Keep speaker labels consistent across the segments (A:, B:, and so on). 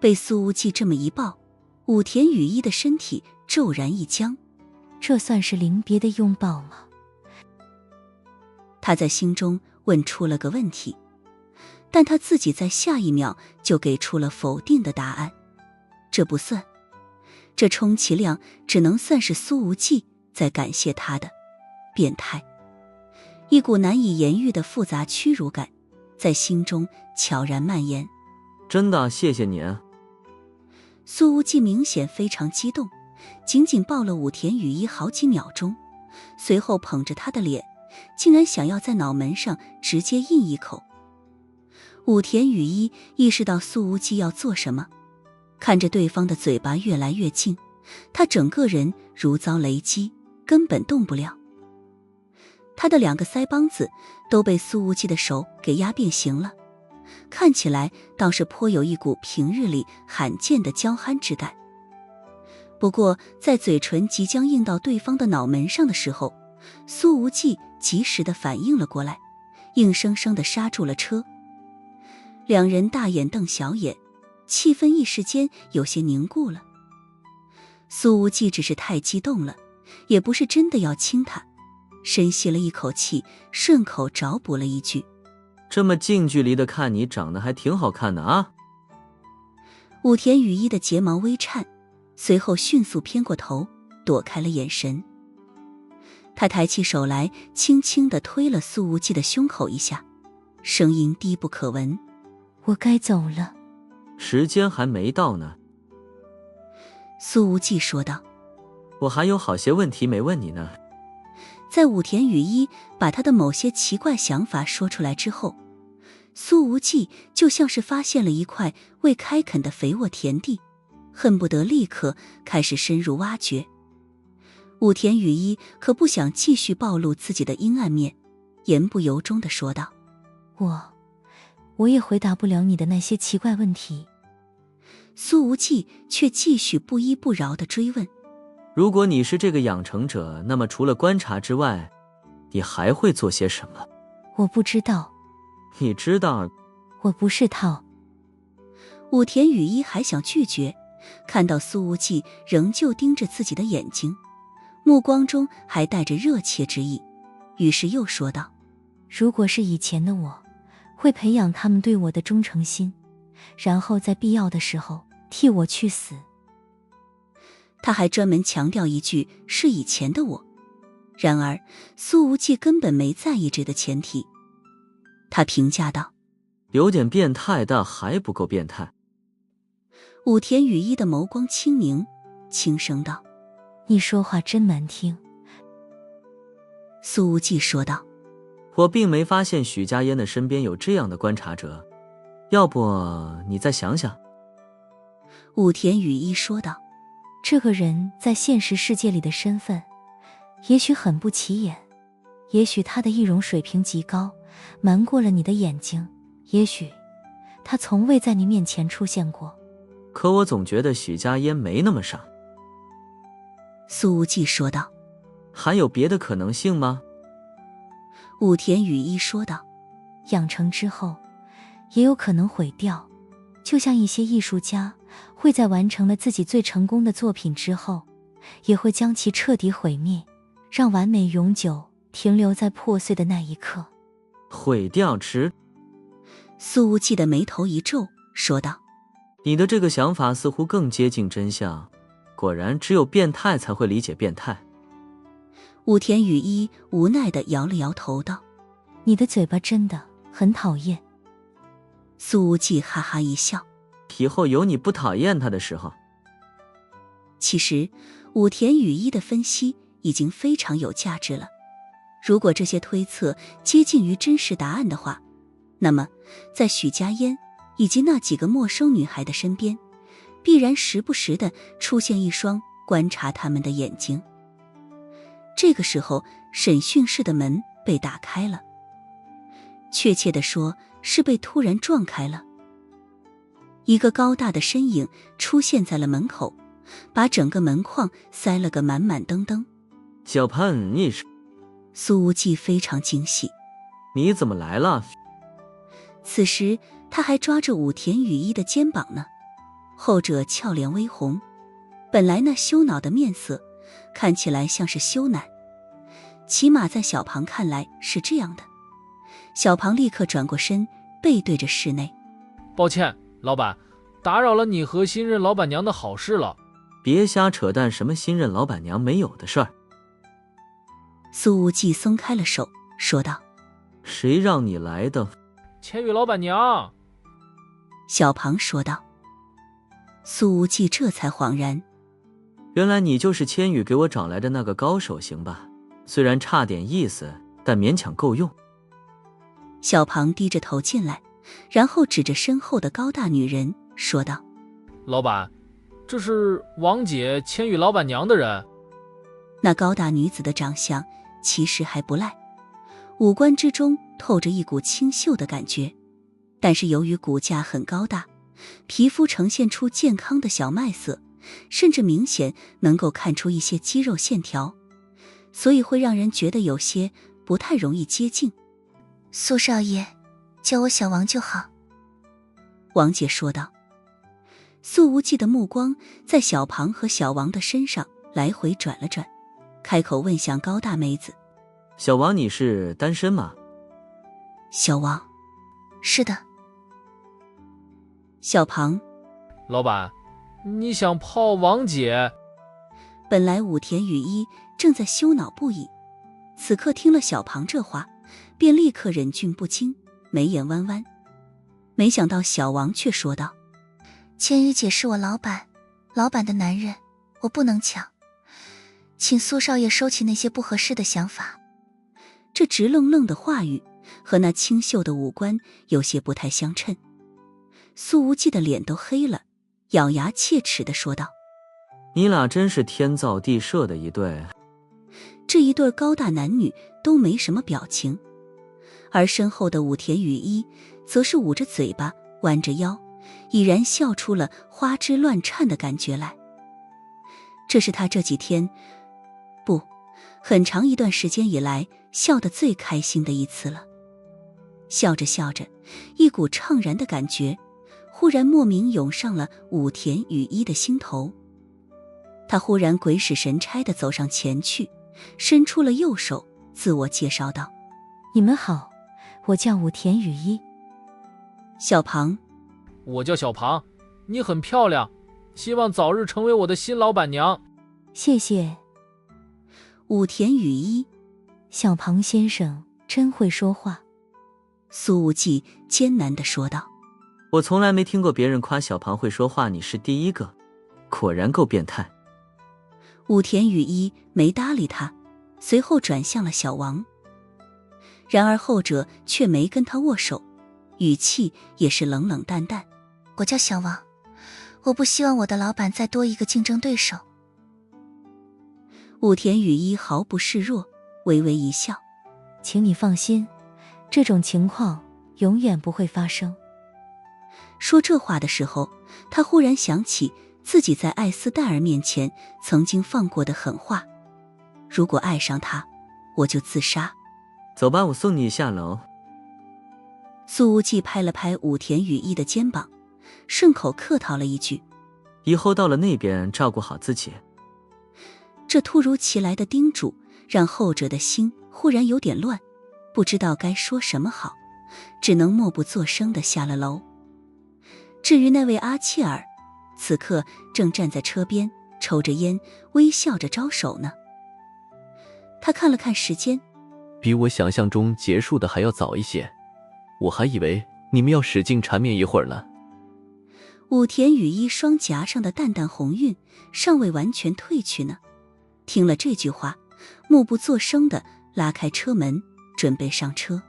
A: 被苏无忌这么一抱，武田雨衣的身体骤然一僵。
B: 这算是临别的拥抱吗？
A: 他在心中问出了个问题，但他自己在下一秒就给出了否定的答案。这不算，这充其量只能算是苏无忌在感谢他的。变态，一股难以言喻的复杂屈辱感在心中悄然蔓延。
C: 真的谢谢你啊。
A: 苏无忌明显非常激动，紧紧抱了武田雨衣好几秒钟，随后捧着他的脸，竟然想要在脑门上直接印一口。武田雨衣意识到苏无忌要做什么，看着对方的嘴巴越来越近，他整个人如遭雷击，根本动不了。他的2个腮帮子都被苏无忌的手给压变形了，看起来倒是颇有一股平日里罕见的娇憨之感。不过在嘴唇即将印到对方的脑门上的时候，苏无忌及时地反应了过来，硬生生地刹住了车。两人大眼瞪小眼，气氛一时间有些凝固了。苏无忌只是太激动了，也不是真的要亲他，深吸了一口气，顺口找补了一句：
C: 这么近距离的看你长得还挺好看的啊。
A: 武田雨衣的睫毛微颤，随后迅速偏过头，躲开了眼神。他抬起手来，轻轻地推了苏无忌的胸口一下，声音低不可闻：
B: 我该走了。
C: 时间还没到呢。
A: 苏无忌说道：
C: 我还有好些问题没问你呢。
A: 在武田雨衣把他的某些奇怪想法说出来之后，苏无忌就像是发现了一块未开垦的肥沃田地，恨不得立刻开始深入挖掘。武田雨衣可不想继续暴露自己的阴暗面，言不由衷地说道：
B: 我也回答不了你的那些奇怪问题。
A: 苏无忌却继续不依不饶地追问：
C: 如果你是这个养成者，那么除了观察之外，你还会做些什么？
B: 我不知道。
C: 你知道？
B: 我不是套。
A: 武田雨衣还想拒绝，看到苏无忌仍旧盯着自己的眼睛，目光中还带着热切之意，于是又说道：
B: 如果是以前的我，会培养他们对我的忠诚心，然后在必要的时候替我去死。
A: 他还专门强调一句是以前的我，然而苏无忌根本没在意这个前提。他评价道：
C: 有点变态，但还不够变态。
A: 武田雨衣的眸光清明，轻声道：
B: 你说话真难听。
A: 苏无忌说道：
C: 我并没发现许家烟的身边有这样的观察者，要不你再想想。
A: 武田雨衣说道：
B: 这个人在现实世界里的身份也许很不起眼，也许他的易容水平极高，瞒过了你的眼睛，也许他从未在你面前出现过。
C: 可我总觉得许家烟没那么傻。
A: 苏无忌说道：
C: 还有别的可能性吗？
A: 武田雨衣说道：
B: 养成之后也有可能毁掉，就像一些艺术家会在完成了自己最成功的作品之后，也会将其彻底毁灭，让完美永久停留在破碎的那一刻。
C: 毁掉之？
A: 苏无忌的眉头一皱，说道：
C: 你的这个想法似乎更接近真相，果然只有变态才会理解变态。
A: 武田雨衣无奈地摇了摇头道：
B: 你的嘴巴真的很讨厌。
A: 苏无忌哈哈一笑：
C: 以后有你不讨厌他的时候。
A: 其实武田雨衣的分析已经非常有价值了，如果这些推测接近于真实答案的话，那么在许家烟以及那几个陌生女孩的身边，必然时不时地出现一双观察他们的眼睛。这个时候，审讯室的门被打开了，确切地说是被突然撞开了。一个高大的身影出现在了门口，把整个门框塞了个满满登登。
C: 小潘，你是？
A: 苏无忌非常惊喜。
C: 你怎么来了？
A: 此时他还抓着武田雨衣的肩膀呢。后者俏脸微红，本来那羞恼的面色看起来像是羞赧，起码在小庞看来是这样的。小庞立刻转过身，背对着室内。
D: 抱歉，老板，打扰了你和新任老板娘的好事了。
C: 别瞎扯淡，什么新任老板娘没有的事儿。
A: 苏无忌松开了手，说道：
C: 谁让你来的？
D: 千羽老板娘。
A: 小庞说道。苏无忌这才恍然，
C: 原来你就是千羽给我找来的那个高手，行吧？虽然差点意思，但勉强够用。
A: 小庞低着头进来，然后指着身后的高大女人说道：
D: 老板，这是王姐千羽老板娘的人。
A: 那高大女子的长相其实还不赖，五官之中透着一股清秀的感觉，但是由于骨架很高大，皮肤呈现出健康的小麦色，甚至明显能够看出一些肌肉线条，所以会让人觉得有些不太容易接近。
E: 苏少爷，叫我小王就好。
A: 王姐说道。苏无忌的目光在小庞和小王的身上来回转了转，开口问向高大妹子：
C: 小王，你是单身吗？
A: 小王：
E: 是的。
A: 小庞：
D: 老板，你想泡王姐？
A: 本来武田雨衣正在羞恼不已，此刻听了小庞这话，便立刻忍俊不禁，眉眼弯弯。没想到小王却说道：
E: 千羽姐是我老板，老板的男人，我不能抢，请苏少爷收起那些不合适的想法。
A: 这直愣愣的话语和那清秀的五官有些不太相称。苏无忌的脸都黑了，咬牙切齿地说道：
C: 你俩真是天造地设的一对。
A: 这一对高大男女都没什么表情，而身后的武田雨衣则是捂着嘴巴，弯着腰，已然笑出了花枝乱颤的感觉来。这是他这几天，不，很长一段时间以来笑得最开心的一次了。笑着笑着，一股怅然的感觉忽然莫名涌上了武田雨衣的心头。他忽然鬼使神差地走上前去，伸出了右手，自我介绍道：
B: 你们好，我叫武田雨衣。
A: 小庞：
D: 我叫小庞，你很漂亮，希望早日成为我的新老板娘。
B: 谢谢。
A: 武田雨衣：
B: 小庞先生真会说话。
A: 苏无忌艰难地说道：
C: 我从来没听过别人夸小庞会说话，你是第一个，果然够变态。
A: 武田雨衣没搭理他，随后转向了小王。然而后者却没跟他握手，语气也是冷冷淡淡：
E: 我叫小王，我不希望我的老板再多一个竞争对手。
A: 武田雨衣毫不示弱，微微一笑：
B: 请你放心，这种情况永远不会发生。
A: 说这话的时候，他忽然想起自己在艾斯戴尔面前曾经放过的狠话：如果爱上他，我就自杀。
C: 走吧，我送你下楼。
A: 苏无忌拍了拍武田雨衣的肩膀，顺口客套了一句：
C: 以后到了那边照顾好自己。
A: 这突如其来的叮嘱让后者的心忽然有点乱，不知道该说什么好，只能默不作声地下了楼。至于那位阿切尔，此刻正站在车边抽着烟，微笑着招手呢。他看了看时间，
F: 比我想象中结束的还要早一些，我还以为你们要使劲缠绵一会儿呢。
A: 武田雨衣双颊上的淡淡红晕尚未完全褪去呢。听了这句话，默不作声地拉开车门，准备上车。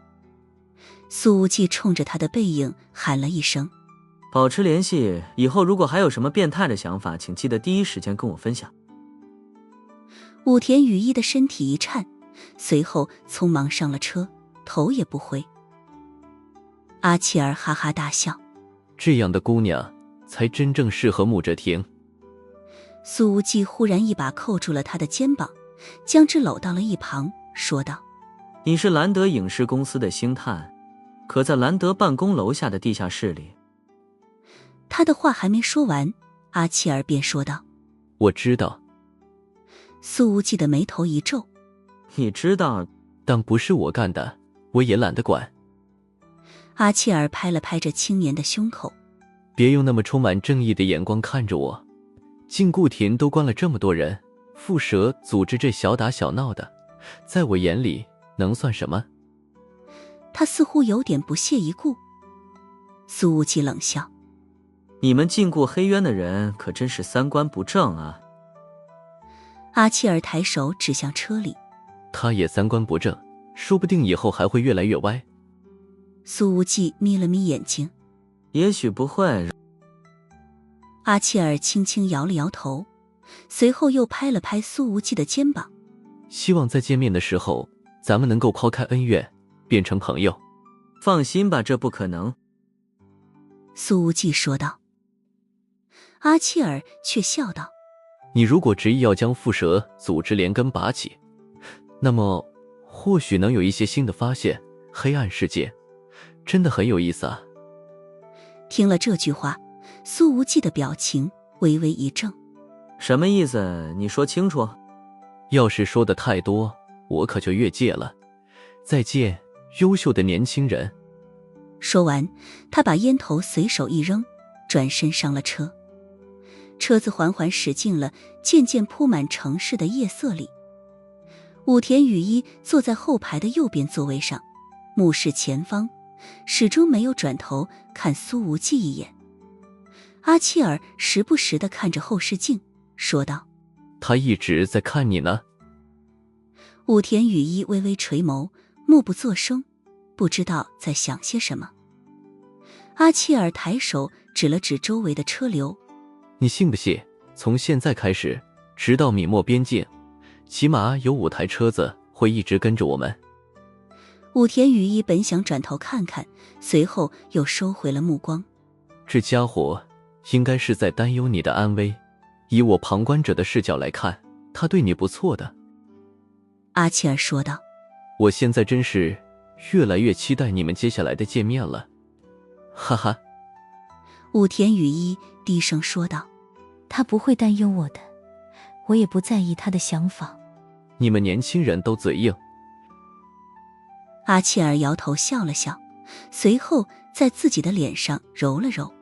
A: 苏无忌冲着他的背影喊了一声：
C: 保持联系，以后如果还有什么变态的想法，请记得第一时间跟我分享。
A: 武田雨衣的身体一颤，随后匆忙上了车，头也不回。阿切尔哈哈大笑：
F: 这样的姑娘才真正适合穆哲庭。
A: 苏无忌忽然一把扣住了他的肩膀，将之搂到了一旁，说道：
C: 你是兰德影视公司的星探，可在兰德办公楼下的地下室里。
A: 他的话还没说完，阿契尔便说道：
F: 我知道。
A: 苏无忌的眉头一皱：
C: 你知道，
F: 但不是我干的，我也懒得管。
A: 阿契尔拍了拍这青年的胸口：
F: 别用那么充满正义的眼光看着我。禁锢亭都关了这么多人，蝮蛇组织这小打小闹的，在我眼里能算什么？
A: 他似乎有点不屑一顾。苏无忌冷笑：
C: 你们禁锢黑渊的人可真是三观不正啊。
A: 阿契尔抬手指向车里：
F: 他也三观不正，说不定以后还会越来越歪。
A: 苏无忌眯了眯眼睛：
C: 也许不会。
A: 阿契尔轻轻摇了摇头，随后又拍了拍苏无忌的肩膀：
F: 希望在见面的时候，咱们能够抛开恩怨，变成朋友。
C: 放心吧，这不可能。
A: 苏无忌说道。阿契尔却笑道：
F: 你如果执意要将蝮蛇组织连根拔起，那么或许能有一些新的发现。黑暗世界真的很有意思啊。
A: 听了这句话，苏无忌的表情微微一怔：
C: 什么意思？你说清楚。
F: 要是说的太多，我可就越界了。再见，优秀的年轻人。
A: 说完，他把烟头随手一扔，转身上了车。车子缓缓驶进了渐渐铺满城市的夜色里。武田雨衣坐在后排的右边座位上，目视前方，始终没有转头看苏无忌一眼。阿契尔时不时地看着后视镜，说道：
F: 他一直在看你呢。
A: 武田雨衣微微垂眸，默不作声，不知道在想些什么。阿契尔抬手指了指周围的车流：
F: 你信不信，从现在开始，直到米墨边境，起码有5台车子会一直跟着我们。
A: 武田雨衣本想转头看看，随后又收回了目光。
F: 这家伙应该是在担忧你的安危，以我旁观者的视角来看，他对你不错的。
A: 阿契尔说道。
F: 我现在真是越来越期待你们接下来的见面了，哈哈。
A: 武田雨衣低声说道：
B: 他不会担忧我的，我也不在意他的想法。
F: 你们年轻人都嘴硬。
A: 阿契尔摇头笑了笑，随后在自己的脸上揉了揉，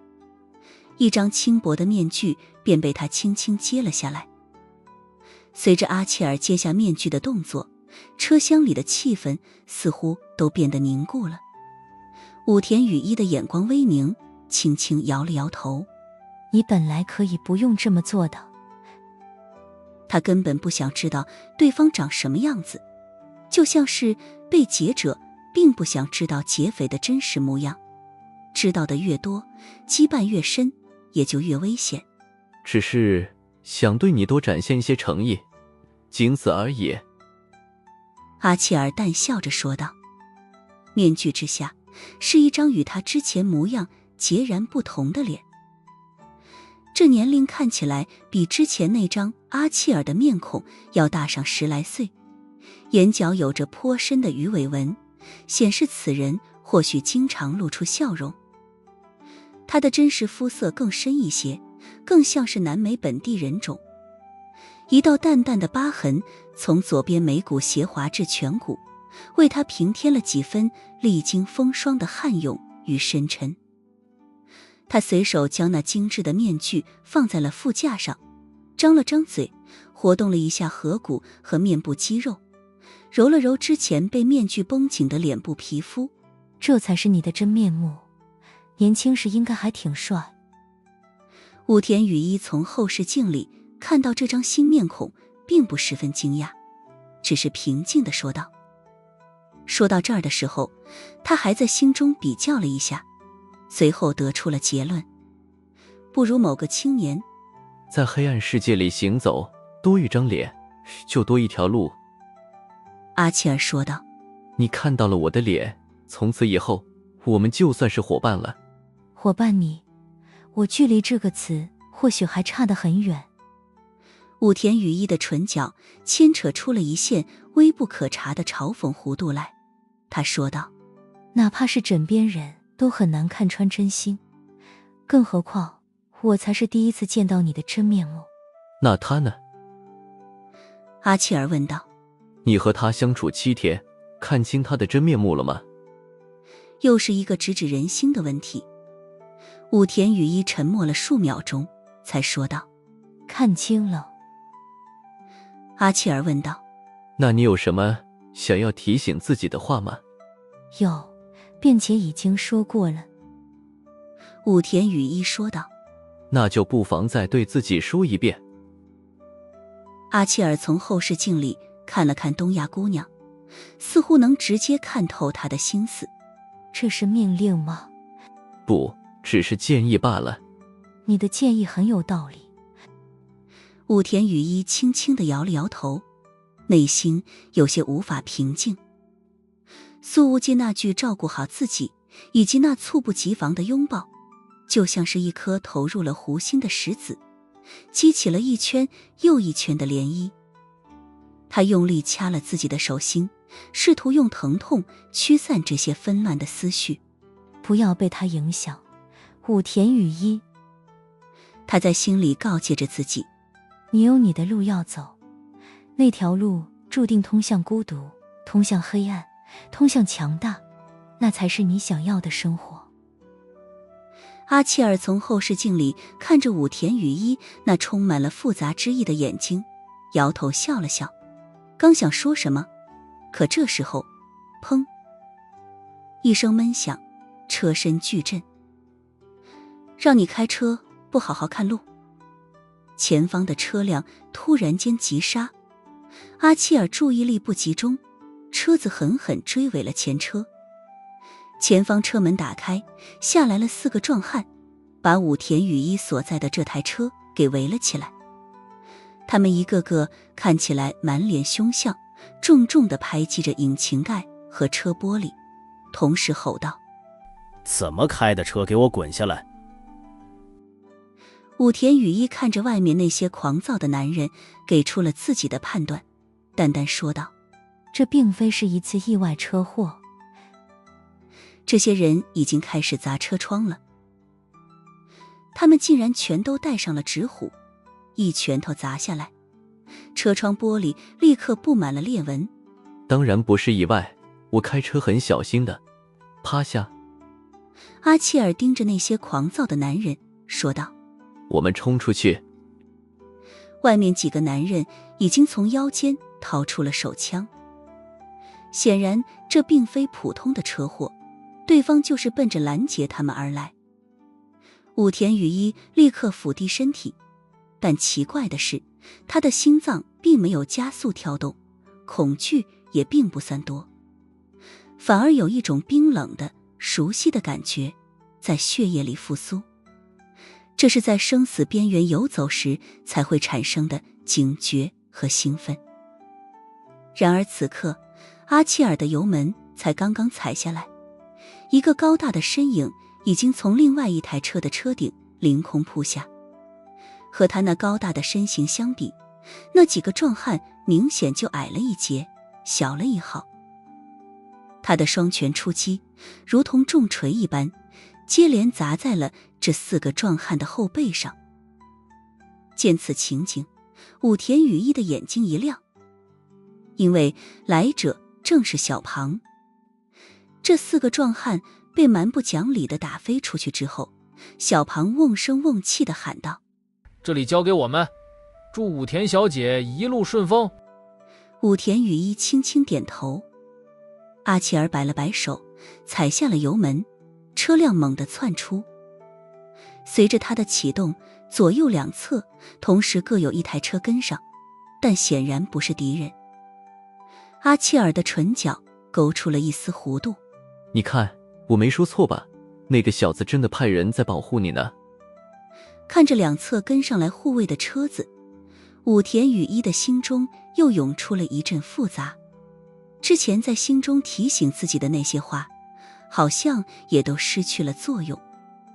A: 一张轻薄的面具便被他轻轻揭了下来。随着阿契尔揭下面具的动作，车厢里的气氛似乎都变得凝固了。武田雨衣的眼光微凝，轻轻摇了摇头：
B: 你本来可以不用这么做的。
A: 他根本不想知道对方长什么样子，就像是被劫者并不想知道劫匪的真实模样。知道的越多，羁绊越深，也就越危险。
F: 只是想对你多展现一些诚意，仅此而已。
A: 阿契尔淡笑着说道。面具之下是一张与他之前模样截然不同的脸，这年龄看起来比之前那张阿契尔的面孔要大上10来岁，眼角有着颇深的鱼尾纹，显示此人或许经常露出笑容。他的真实肤色更深一些，更像是南美本地人种。一道淡淡的疤痕从左边眉骨斜滑至颧骨，为他平添了几分历经风霜的悍勇与深沉。他随手将那精致的面具放在了副驾上，张了张嘴，活动了一下颌骨和面部肌肉，揉了揉之前被面具绷紧的脸部皮肤。
B: 这才是你的真面目，年轻时应该还挺帅。
A: 武田雨衣从后视镜里看到这张新面孔，并不十分惊讶，只是平静地说道。说到这儿的时候，他还在心中比较了一下，随后得出了结论：不如某个青年。
F: 在黑暗世界里行走，多一张脸，就多一条路。
A: 阿契尔说道。
F: 你看到了我的脸，从此以后，我们就算是伙伴了。
B: 伙伴你，我距离这个词或许还差得很远。
A: 武田雨衣的唇角牵扯出了一线微不可察的嘲讽弧度来，他说道：
B: 哪怕是枕边人都很难看穿真心，更何况我才是第一次见到你的真面目。
F: 那他呢？
A: 阿契尔问道。
F: 你和他相处7天，看清他的真面目了吗？
A: 又是一个直指人心的问题。武田雨衣沉默了数秒钟，才说道：
B: 看清了。
A: 阿契尔问道：
F: 那你有什么想要提醒自己的话吗？
B: 有，并且已经说过了。
A: 武田雨衣说道。
F: 那就不妨再对自己说一遍。
A: 阿契尔从后视镜里看了看东亚姑娘，似乎能直接看透她的心思。
B: 这是命令吗？
F: 不，只是建议罢了。
B: 你的建议很有道理。
A: 武田雨衣轻轻地摇了摇头，内心有些无法平静。苏无忌那句照顾好自己，以及那猝不及防的拥抱，就像是一颗投入了湖心的石子，激起了一圈又一圈的涟漪。他用力掐了自己的手心，试图用疼痛驱散这些纷乱的思绪。
B: 不要被他影响，武田雨衣。
A: 他在心里告诫着自己。
B: 你有你的路要走，那条路注定通向孤独，通向黑暗，通向强大，那才是你想要的生活。
A: 阿契尔从后视镜里看着武田雨衣那充满了复杂之意的眼睛，摇头笑了笑，刚想说什么，可这时候，砰！一声闷响，车身巨震。让你开车，不好好看路。前方的车辆突然间急刹，阿契尔注意力不集中，车子狠狠追尾了前车。前方车门打开，下来了4个壮汉，把武田雨衣所在的这台车给围了起来。他们一个个看起来满脸凶相，重重地拍击着引擎盖和车玻璃，同时吼道：
G: 怎么开的车，给我滚下来！
A: 武田雨衣看着外面那些狂躁的男人，给出了自己的判断，淡淡说道：
B: 这并非是一次意外车祸。
A: 这些人已经开始砸车窗了，他们竟然全都带上了纸虎，一拳头砸下来，车窗玻璃立刻布满了裂纹。
F: 当然不是意外，我开车很小心的。趴下。
A: 阿契尔盯着那些狂躁的男人说道：
F: 我们冲出去。
A: 外面几个男人已经从腰间掏出了手枪。显然这并非普通的车祸，对方就是奔着拦截他们而来。武田雨衣立刻俯低身体，但奇怪的是，他的心脏并没有加速跳动，恐惧也并不算多，反而有一种冰冷的熟悉的感觉在血液里复苏。这是在生死边缘游走时才会产生的警觉和兴奋。然而此刻，阿契尔的油门才刚刚踩下来，一个高大的身影已经从另外一台车的车顶凌空扑下。和他那高大的身形相比，那几个壮汉明显就矮了一截，小了一号。他的双拳出击，如同重锤一般，接连砸在了这4个壮汉的后背上。见此情景，武田雨衣的眼睛一亮，因为来者正是小庞。这4个壮汉被蛮不讲理地打飞出去之后，小庞瓮声瓮气地喊道：
D: 这里交给我们，祝武田小姐一路顺风。
A: 武田雨衣轻轻点头。阿契尔摆了摆手，踩下了油门，车辆猛地窜出。随着他的启动，左右两侧同时各有一台车跟上，但显然不是敌人。阿契尔的唇角勾出了一丝弧度。
F: 你看，我没说错吧？那个小子真的派人在保护你呢。
A: 看着两侧跟上来护卫的车子，武田雨衣的心中又涌出了一阵复杂。之前在心中提醒自己的那些话，好像也都失去了作用。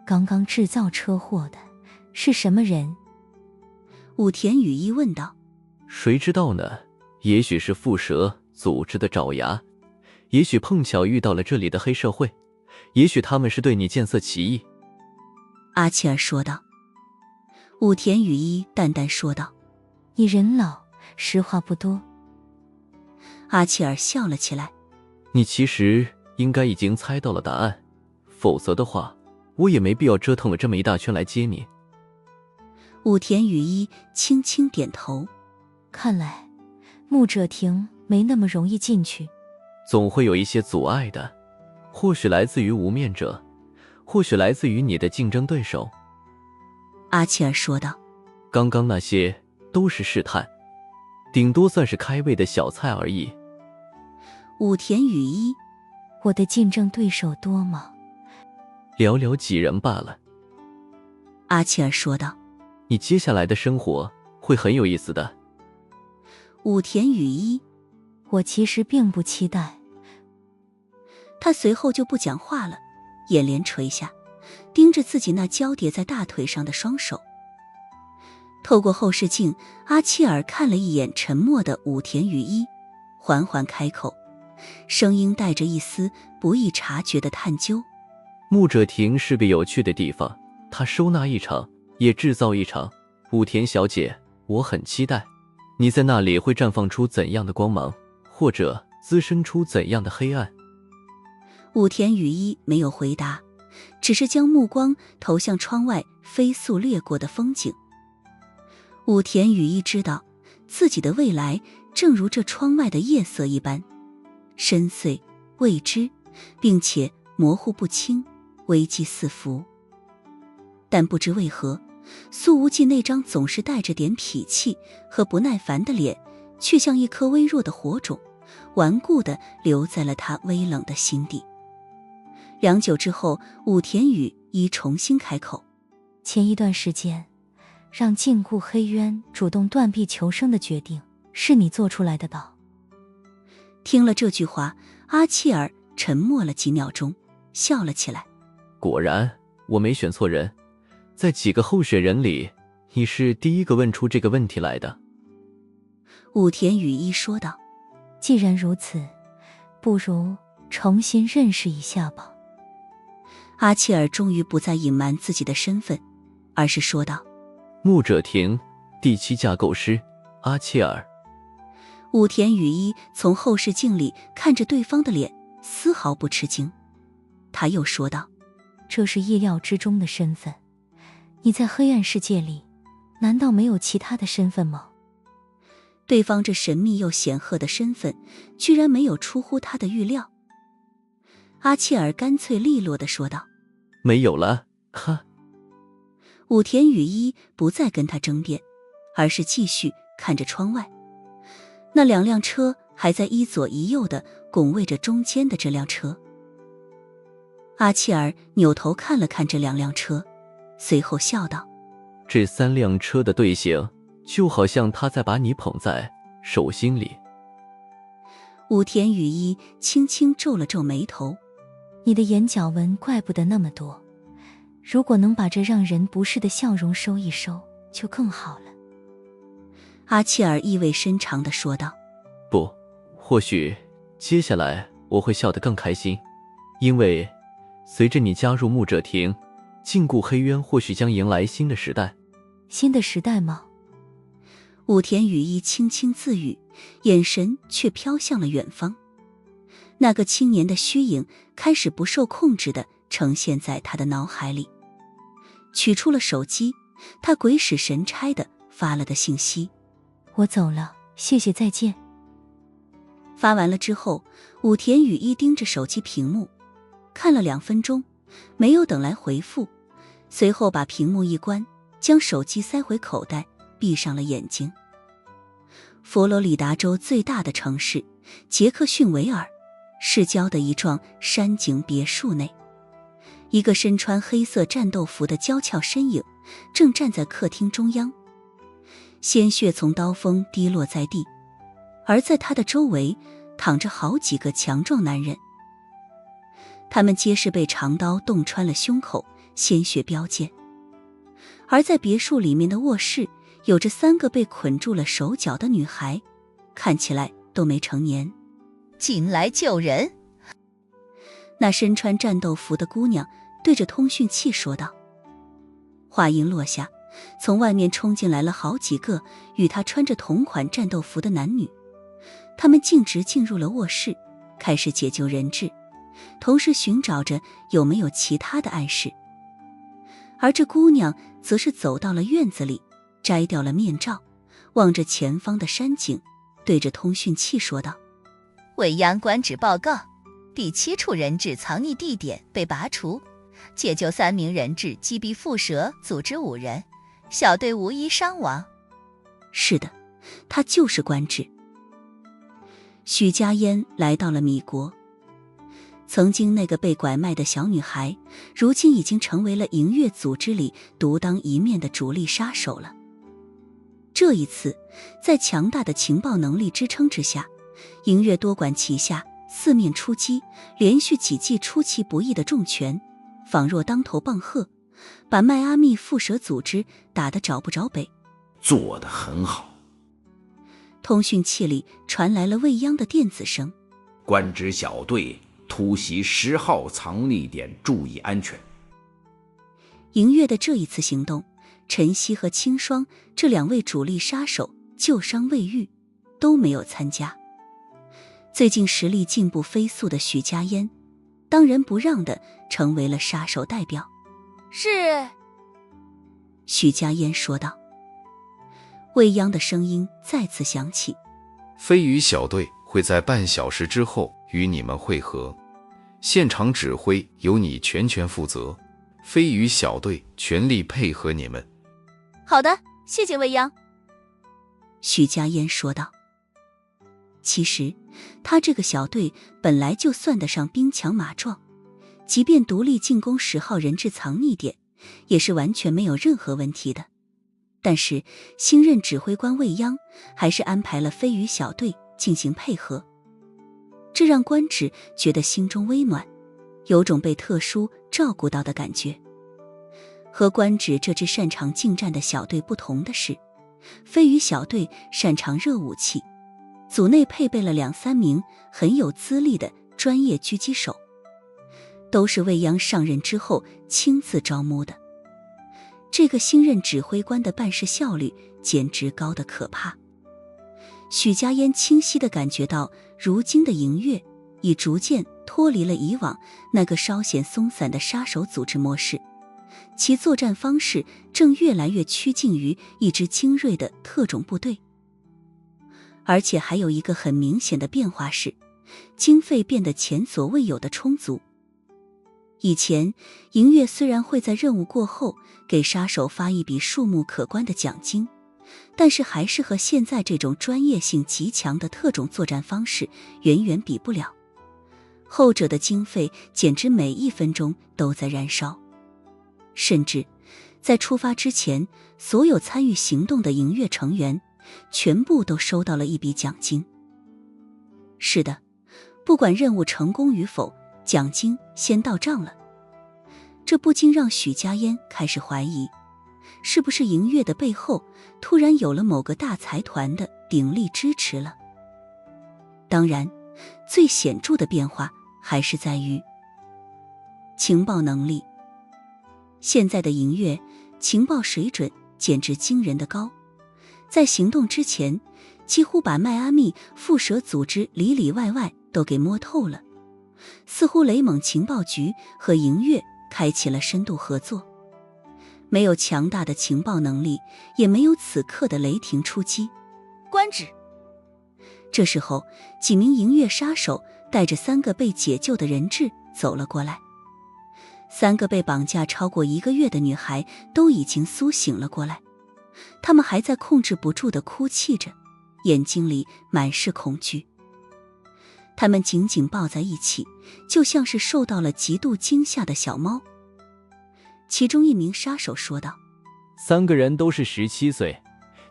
B: 刚刚制造车祸的是什么人？
A: 武田雨衣问道。
F: 谁知道呢？也许是蝮蛇组织的爪牙，也许碰巧遇到了这里的黑社会，也许他们是对你见色起意。
A: 阿契尔说道。武田雨衣淡淡说道。
B: 你人老，实话不多。
A: 阿契尔笑了起来。
F: 你其实应该已经猜到了答案，否则的话，我也没必要折腾了这么一大圈来接你。
A: 武田雨衣轻轻点头。
B: 看来穆者庭没那么容易进去。
F: 总会有一些阻碍的，或许来自于无面者，或许来自于你的竞争对手。
A: 阿契尔说道。
F: 刚刚那些都是试探，顶多算是开胃的小菜而已。
A: 武田雨衣，
B: 我的竞争对手多吗？
F: 寥寥几人罢了。
A: 阿契尔说道。
F: 你接下来的生活会很有意思的。
A: 武田雨衣，
B: 我其实并不期待。
A: 他随后就不讲话了，眼帘垂下，盯着自己那交叠在大腿上的双手。透过后视镜，阿契尔看了一眼沉默的武田雨衣，缓缓开口，声音带着一丝不易察觉的探究。
F: 穆者庭是个有趣的地方，他收纳一场，也制造一场。武田小姐，我很期待你在那里会绽放出怎样的光芒，或者滋生出怎样的黑暗。
A: 武田雨衣没有回答，只是将目光投向窗外飞速掠过的风景。武田雨衣知道自己的未来正如这窗外的夜色一般深邃未知，并且模糊不清，危机四伏。但不知为何，苏无忌那张总是带着点痞气和不耐烦的脸，却像一颗微弱的火种，顽固地留在了他微冷的心底。良久之后，武田雨衣重新开口。
B: 前一段时间让禁锢黑渊主动断臂求生的决定是你做出来的吧？
A: 听了这句话，阿契尔沉默了几秒钟，笑了起来。
F: 果然我没选错人，在几个候选人里，你是第一个问出这个问题来的。
A: 武田雨衣说道。
B: 既然如此，不如重新认识一下吧。
A: 阿契尔终于不再隐瞒自己的身份，而是说道。
F: 穆者庭第7架构师阿契尔。
A: 武田雨衣从后视镜里看着对方的脸，丝毫不吃惊。他又说道。
B: 这是意料之中的身份。你在黑暗世界里难道没有其他的身份吗？
A: 对方这神秘又显赫的身份居然没有出乎他的预料。阿契尔干脆利落地说道。
F: 没有了，哈。
A: 武田雨衣不再跟他争辩，而是继续看着窗外。那两辆车还在一左一右地拱卫着中间的这辆车。阿契尔扭头看了看这两辆车，随后笑道。
F: 这3辆车的队形就好像他在把你捧在手心里。
A: 武田雨衣轻轻皱了皱眉头。
B: 你的眼角纹怪不得那么多，如果能把这让人不适的笑容收一收就更好了。
A: 阿契尔意味深长地说道。
F: 不，或许接下来我会笑得更开心，因为随着你加入穆者庭，禁锢黑渊或许将迎来新的时代。
B: 新的时代吗？
A: 武田雨衣轻轻自语，眼神却飘向了远方。那个青年的虚影开始不受控制地呈现在他的脑海里。取出了手机，他鬼使神差地发了个信息。
B: 我走了，谢谢，再见。
A: 发完了之后，武田雨衣盯着手机屏幕看了2分钟，没有等来回复，随后把屏幕一关，将手机塞回口袋，闭上了眼睛。佛罗里达州最大的城市杰克逊维尔市郊的一幢山景别墅内，一个身穿黑色战斗服的娇俏身影正站在客厅中央，鲜血从刀锋滴落在地，而在他的周围躺着好几个强壮男人，他们皆是被长刀洞穿了胸口，鲜血飙溅。而在别墅里面的卧室，有着3个被捆住了手脚的女孩，看起来都没成年。
E: 进来救人。
A: 那身穿战斗服的姑娘对着通讯器说道。话音落下，从外面冲进来了好几个与他穿着同款战斗服的男女，他们径直进入了卧室，开始解救人质，同时寻找着有没有其他的暗示。而这姑娘则是走到了院子里，摘掉了面罩，望着前方的山景，对着通讯器说道：
H: 未央官职报告，第7处人质藏匿地点被拔除，解救3名人质，击毙蝮蛇组织5人，小队无一伤亡。
A: 是的，他就是官职。许家烟来到了米国，曾经那个被拐卖的小女孩，如今已经成为了营月组织里独当一面的主力杀手了。这一次，在强大的情报能力支撑之下，营月多管齐下，四面出击，连续几记出其不意的重拳，仿若当头棒喝，把迈阿密蝮蛇组织打得找不着北。
I: 做得很好。
A: 通讯器里传来了未央的电子声：
I: 官职小队突袭10号藏匿点，注意安全。
A: 营月的这一次行动，陈曦和清霜这2位主力杀手旧伤未愈，都没有参加。最近实力进步飞速的许家烟，当仁不让地成为了杀手代表。
H: 是，
A: 许家烟说道。未央的声音再次响起：
J: 飞鱼小队会在半小时之后与你们会合，现场指挥由你全权负责，飞鱼小队全力配合你们。
H: 好的，谢谢未央。
A: 许家烟说道。其实他这个小队本来就算得上兵强马壮，即便独立进攻10号人质藏匿点，也是完全没有任何问题的。但是新任指挥官未央还是安排了飞鱼小队进行配合，这让官职觉得心中微暖，有种被特殊照顾到的感觉。和官职这支擅长近战的小队不同的是，飞鱼小队擅长热武器，组内配备了2-3名很有资历的专业狙击手，都是未央上任之后亲自招募的。这个新任指挥官的办事效率简直高得可怕。许家烟清晰地感觉到，如今的营月已逐渐脱离了以往那个稍显松散的杀手组织模式，其作战方式正越来越趋近于一支精锐的特种部队。而且还有一个很明显的变化是，经费变得前所未有的充足。以前营月虽然会在任务过后给杀手发一笔数目可观的奖金，但是还是和现在这种专业性极强的特种作战方式远远比不了。后者的经费简直每1分钟都在燃烧，甚至在出发之前，所有参与行动的营月成员全部都收到了一笔奖金。是的，不管任务成功与否，奖金先到账了。这不禁让许家烟开始怀疑，是不是营月的背后突然有了某个大财团的鼎力支持了。当然，最显著的变化还是在于情报能力。现在的营月情报水准简直惊人的高，在行动之前几乎把迈阿密蝮蛇组织里里外外都给摸透了，似乎雷蒙情报局和营月开启了深度合作。没有强大的情报能力，也没有此刻的雷霆出击。
H: 官职。
A: 这时候，几名营月杀手带着3个被解救的人质走了过来。3个被绑架超过1个月的女孩都已经苏醒了过来，她们还在控制不住地哭泣着，眼睛里满是恐惧。她们紧紧抱在一起，就像是受到了极度惊吓的小猫。其中一名杀手说道
F: ：“3个人都是17岁，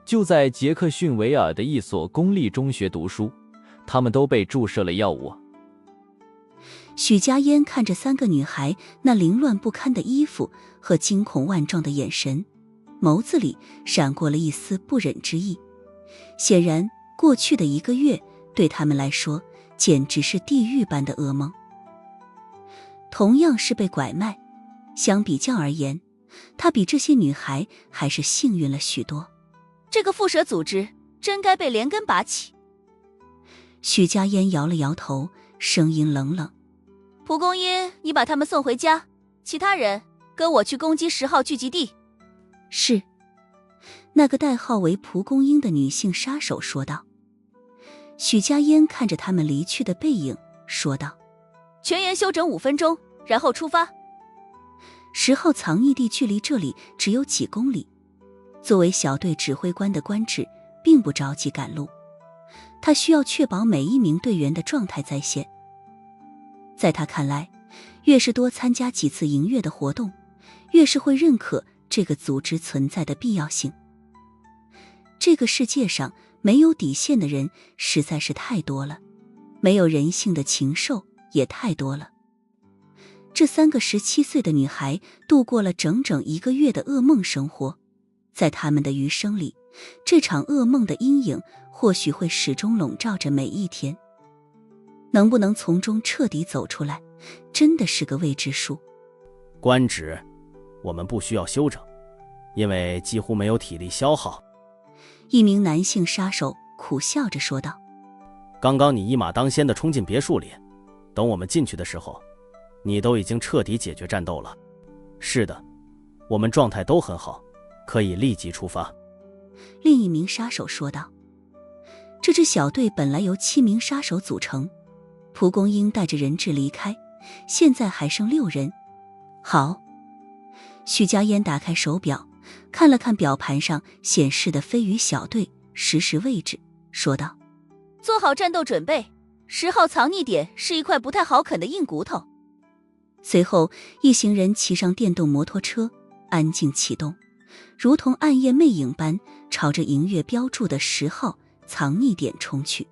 F: 就在杰克逊维尔的一所公立中学读书，他们都被注射了药物。”
A: 许家烟看着3个女孩那凌乱不堪的衣服和惊恐万状的眼神，眸子里闪过了一丝不忍之意。显然，过去的1个月对他们来说简直是地狱般的噩梦。同样是被拐卖，相比较而言，她比这些女孩还是幸运了许多。
H: 这个蝮蛇组织真该被连根拔起。
A: 许家烟摇了摇头，声音冷冷：
H: 蒲公英，你把他们送回家，其他人跟我去攻击10号聚集地。
A: 是。那个代号为蒲公英的女性杀手说道。许家烟看着他们离去的背影，说道：
H: 全员休整5分钟，然后出发。
A: 10号藏匿地距离这里只有几公里，作为小队指挥官的官职并不着急赶路，他需要确保每一名队员的状态在线。在他看来，越是多参加几次营月的活动，越是会认可这个组织存在的必要性。这个世界上没有底线的人实在是太多了，没有人性的禽兽也太多了。这3个17岁的女孩度过了整整1个月的噩梦生活，在她们的余生里，这场噩梦的阴影或许会始终笼罩着每一天。能不能从中彻底走出来，真的是个未知数。
G: 官职，我们不需要休整，因为几乎没有体力消耗。
A: 一名男性杀手苦笑着说道：
G: 刚刚你一马当先地冲进别墅里，等我们进去的时候，你都已经彻底解决战斗了。是的，我们状态都很好，可以立即出发。
A: 另一名杀手说道。这支小队本来由7名杀手组成，蒲公英带着人质离开，现在还剩6人。好。许家烟打开手表，看了看表盘上显示的飞鱼小队实时位置，说道：
H: 做好战斗准备，10号藏匿点是一块不太好啃的硬骨头。
A: 随后一行人骑上电动摩托车，安静启动，如同暗夜魅影般朝着营月标注的10号藏匿点冲去。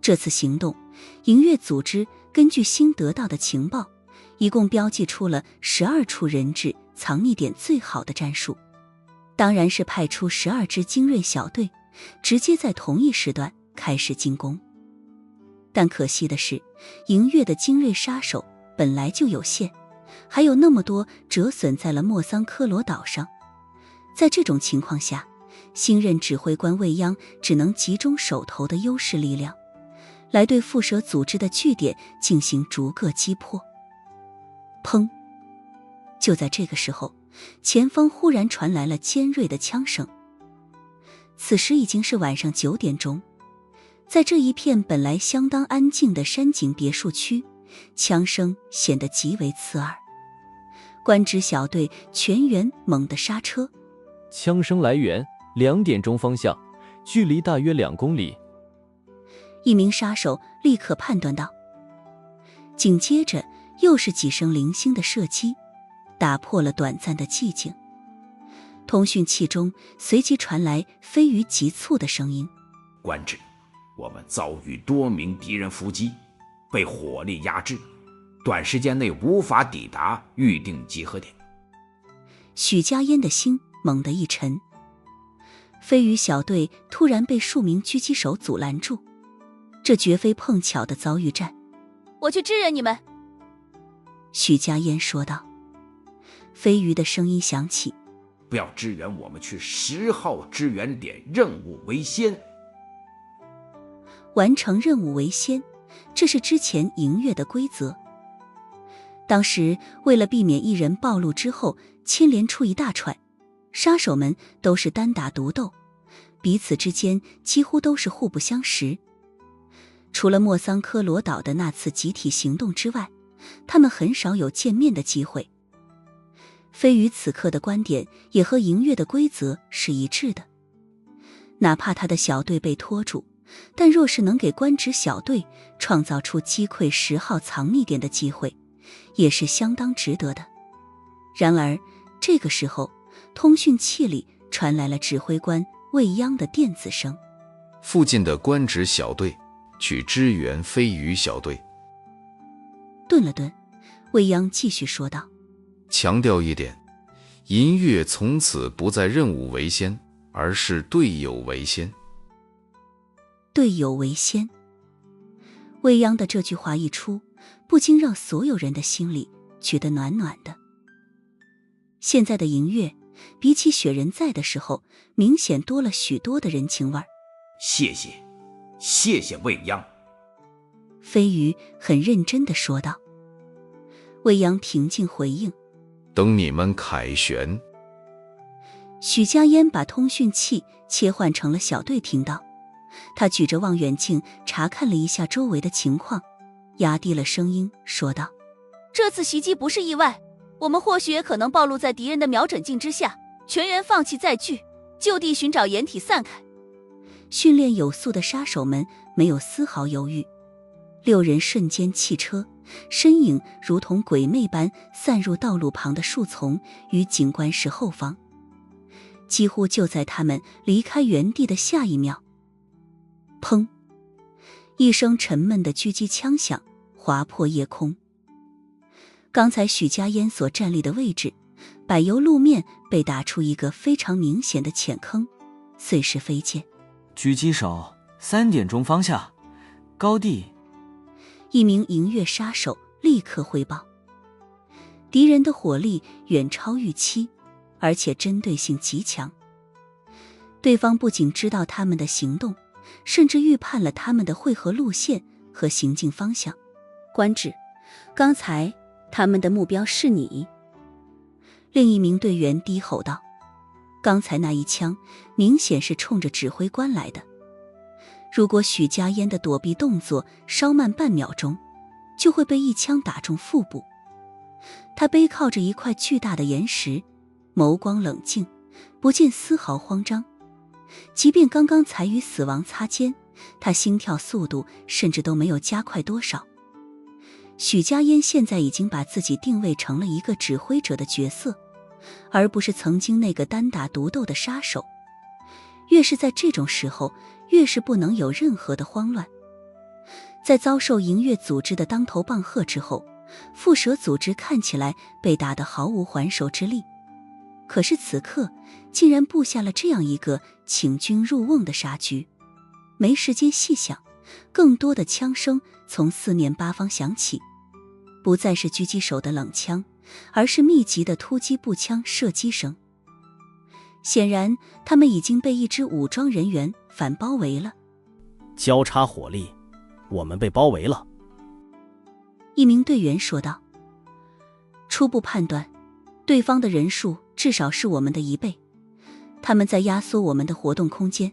A: 这次行动，营月组织根据新得到的情报，一共标记出了12处人质藏匿点最好的战术，当然是派出12支精锐小队，直接在同一时段开始进攻。但可惜的是，营月的精锐杀手本来就有限，还有那么多折损在了莫桑科罗岛上。在这种情况下，新任指挥官未央只能集中手头的优势力量，来对蝮蛇组织的据点进行逐个击破。砰！就在这个时候，前方忽然传来了尖锐的枪声。此时已经是晚上9点钟，在这一片本来相当安静的山景别墅区，枪声显得极为刺耳。官职小队全员猛地刹车。
F: 枪声来源2点钟方向，距离大约2公里。
A: 一名杀手立刻判断道。紧接着又是几声零星的射击，打破了短暂的寂静。通讯器中随即传来飞鱼急促的声音：
I: 官职，我们遭遇多名敌人伏击，被火力压制，短时间内无法抵达预定集合点。
A: 许家烟的心猛地一沉。飞鱼小队突然被数名狙击手阻拦住，这绝非碰巧的遭遇战。
H: 我去支援你们。
A: 许家烟说道。飞鱼的声音响起：
I: 不要支援我们去10号支援点，任务为先。
A: 完成任务为先，这是之前营月的规则。当时为了避免一人暴露之后牵连出一大串，杀手们都是单打独斗，彼此之间几乎都是互不相识。除了莫桑科罗岛的那次集体行动之外，他们很少有见面的机会。飞鱼此刻的观点也和营月的规则是一致的，哪怕他的小队被拖住，但若是能给官职小队创造出击溃10号藏匿点的机会，也是相当值得的。然而这个时候，通讯器里传来了指挥官未央的电子声：
J: 附近的官职小队去支援飞鱼小队。
A: 顿了顿，未央继续说道：
J: 强调一点，银月从此不再任务为先，而是队友为先。
A: 队友为先。未央的这句话一出，不禁让所有人的心里觉得暖暖的。现在的银月比起雪人在的时候，明显多了许多的人情味儿。
I: 谢谢未央。
A: 飞鱼很认真地说道。未央平静回应，
J: 等你们凯旋。
A: 许家烟把通讯器切换成了小队频道，他举着望远镜查看了一下周围的情况，压低了声音说道：
K: 这次袭击不是意外，我们或许也可能暴露在敌人的瞄准镜之下，全员放弃载具，就地寻找掩体散开。
A: 训练有素的杀手们没有丝毫犹豫，6人瞬间弃车，身影如同鬼魅般散入道路旁的树丛与景观室后方。几乎就在他们离开原地的下一秒，砰！一声沉闷的狙击枪响，划破夜空。刚才许家烟所站立的位置，柏油路面被打出一个非常明显的浅坑，碎石飞溅。
C: 狙击手3点钟方向，高地。
A: 一名银月杀手立刻汇报，敌人的火力远超预期，而且针对性极强。对方不仅知道他们的行动，甚至预判了他们的汇合路线和行进方向。官职，刚才他们的目标是你。另一名队员低吼道，刚才那一枪明显是冲着指挥官来的。如果许家烟的躲避动作稍慢半秒钟，就会被一枪打中腹部。他背靠着一块巨大的岩石，眸光冷静，不见丝毫慌张。即便刚刚才与死亡擦肩，他心跳速度甚至都没有加快多少。许家烟现在已经把自己定位成了一个指挥者的角色，而不是曾经那个单打独斗的杀手。越是在这种时候，越是不能有任何的慌乱。在遭受银月组织的当头棒喝之后，蝮蛇组织看起来被打得毫无还手之力，可是此刻竟然布下了这样一个请君入瓮的杀局。没时间细想，更多的枪声从四面八方响起，不再是狙击手的冷枪，而是密集的突击步枪射击声。显然他们已经被一支武装人员反包围了。
G: 交叉火力，我们被包围了。
A: 一名队员说道，初步判断对方的人数至少是我们的1倍，他们在压缩我们的活动空间。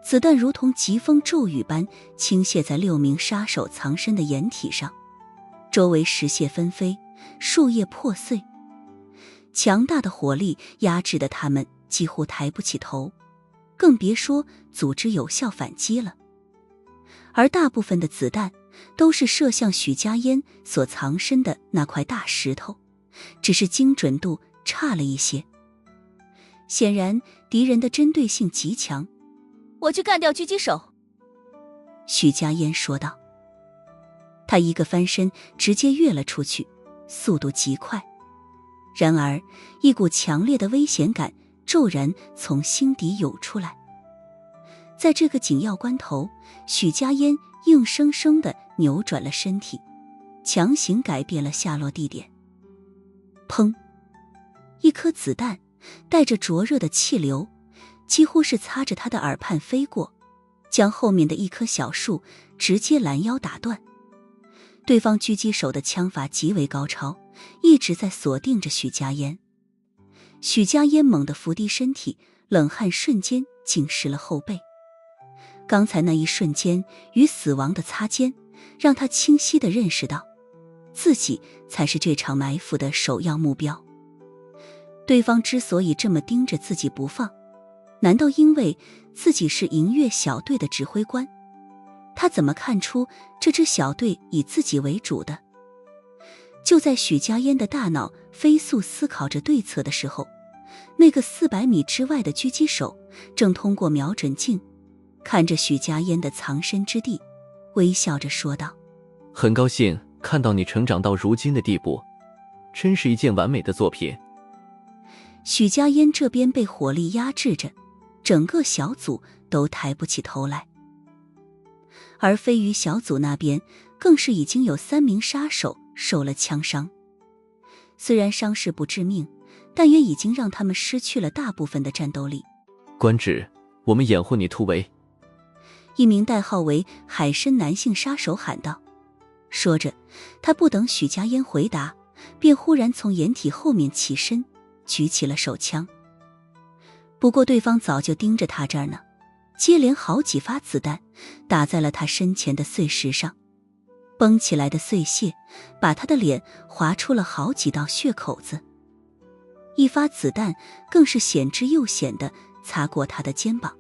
A: 子弹如同疾风骤雨般倾泻在6名杀手藏身的掩体上，周围石屑纷飞，树叶破碎，强大的火力压制得他们几乎抬不起头，更别说组织有效反击了。而大部分的子弹都是射向许家烟所藏身的那块大石头，只是精准度差了一些。显然敌人的针对性极强。
K: 我去干掉狙击手。
A: 许家烟说道。他一个翻身直接跃了出去，速度极快。然而一股强烈的危险感骤然从心底涌出来。在这个紧要关头，许家烟硬生生地扭转了身体，强行改变了下落地点。砰！一颗子弹带着灼热的气流，几乎是擦着他的耳畔飞过，将后面的一棵小树直接拦腰打断。对方狙击手的枪法极为高超，一直在锁定着许家烟。许家烟猛地伏低身体，冷汗瞬间浸湿了后背。刚才那一瞬间与死亡的擦肩，让他清晰地认识到，自己才是这场埋伏的首要目标。对方之所以这么盯着自己不放，难道因为自己是银月小队的指挥官？他怎么看出这支小队以自己为主的？就在许家烟的大脑飞速思考着对策的时候，那个400米之外的狙击手正通过瞄准镜看着许家烟的藏身之地，微笑着说道：
F: 很高兴看到你成长到如今的地步，真是一件完美的作品。
A: 许家烟这边被火力压制着，整个小组都抬不起头来。而飞鱼小组那边更是已经有3名杀手受了枪伤，虽然伤势不致命，但也已经让他们失去了大部分的战斗力。
F: 官职，我们掩护你突围。
A: 一名代号为海参男性杀手喊道。说着，他不等许家烟回答，便忽然从掩体后面起身，举起了手枪。不过对方早就盯着他这儿呢，接连好几发子弹打在了他身前的碎石上，崩起来的碎屑把他的脸划出了好几道血口子。一发子弹更是险之又险地擦过他的肩膀，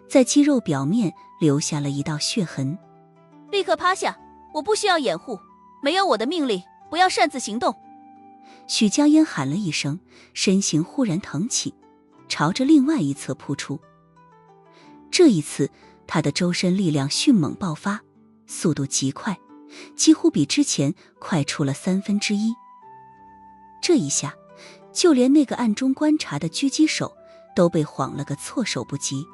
A: 在肌肉表面留下了一道血痕。
K: 立刻趴下，我不需要掩护，没有我的命令，不要擅自行动。
A: 许家烟喊了一声，身形忽然腾起，朝着另外一侧扑出。这一次他的周身力量迅猛爆发，速度极快，几乎比之前快出了1/3。这一下就连那个暗中观察的狙击手都被晃了个措手不及。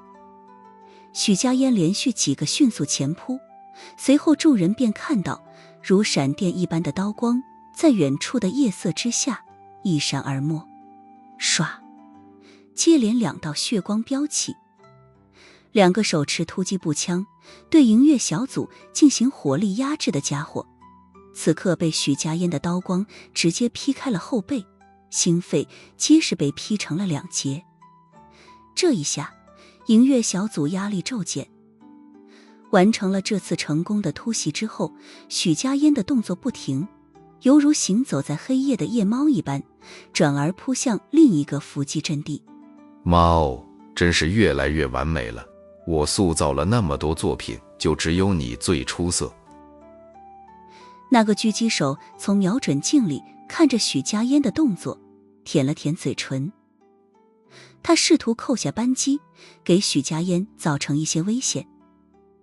A: 许家烟连续几个迅速前扑，随后众人便看到如闪电一般的刀光在远处的夜色之下一闪而没，唰，接连2道血光飙起。2个手持突击步枪对迎月小组进行火力压制的家伙，此刻被许家烟的刀光直接劈开了后背，心肺皆是被劈成了2截。这一下迎月小组压力骤减。完成了这次成功的突袭之后，许家烟的动作不停，犹如行走在黑夜的夜猫一般，转而扑向另一个伏击阵地。
J: 妈哦，真是越来越完美了，我塑造了那么多作品，就只有你最出色。
A: 那个狙击手从瞄准镜里看着许家烟的动作，舔了舔嘴唇。他试图扣下扳机，给许家烟造成一些危险，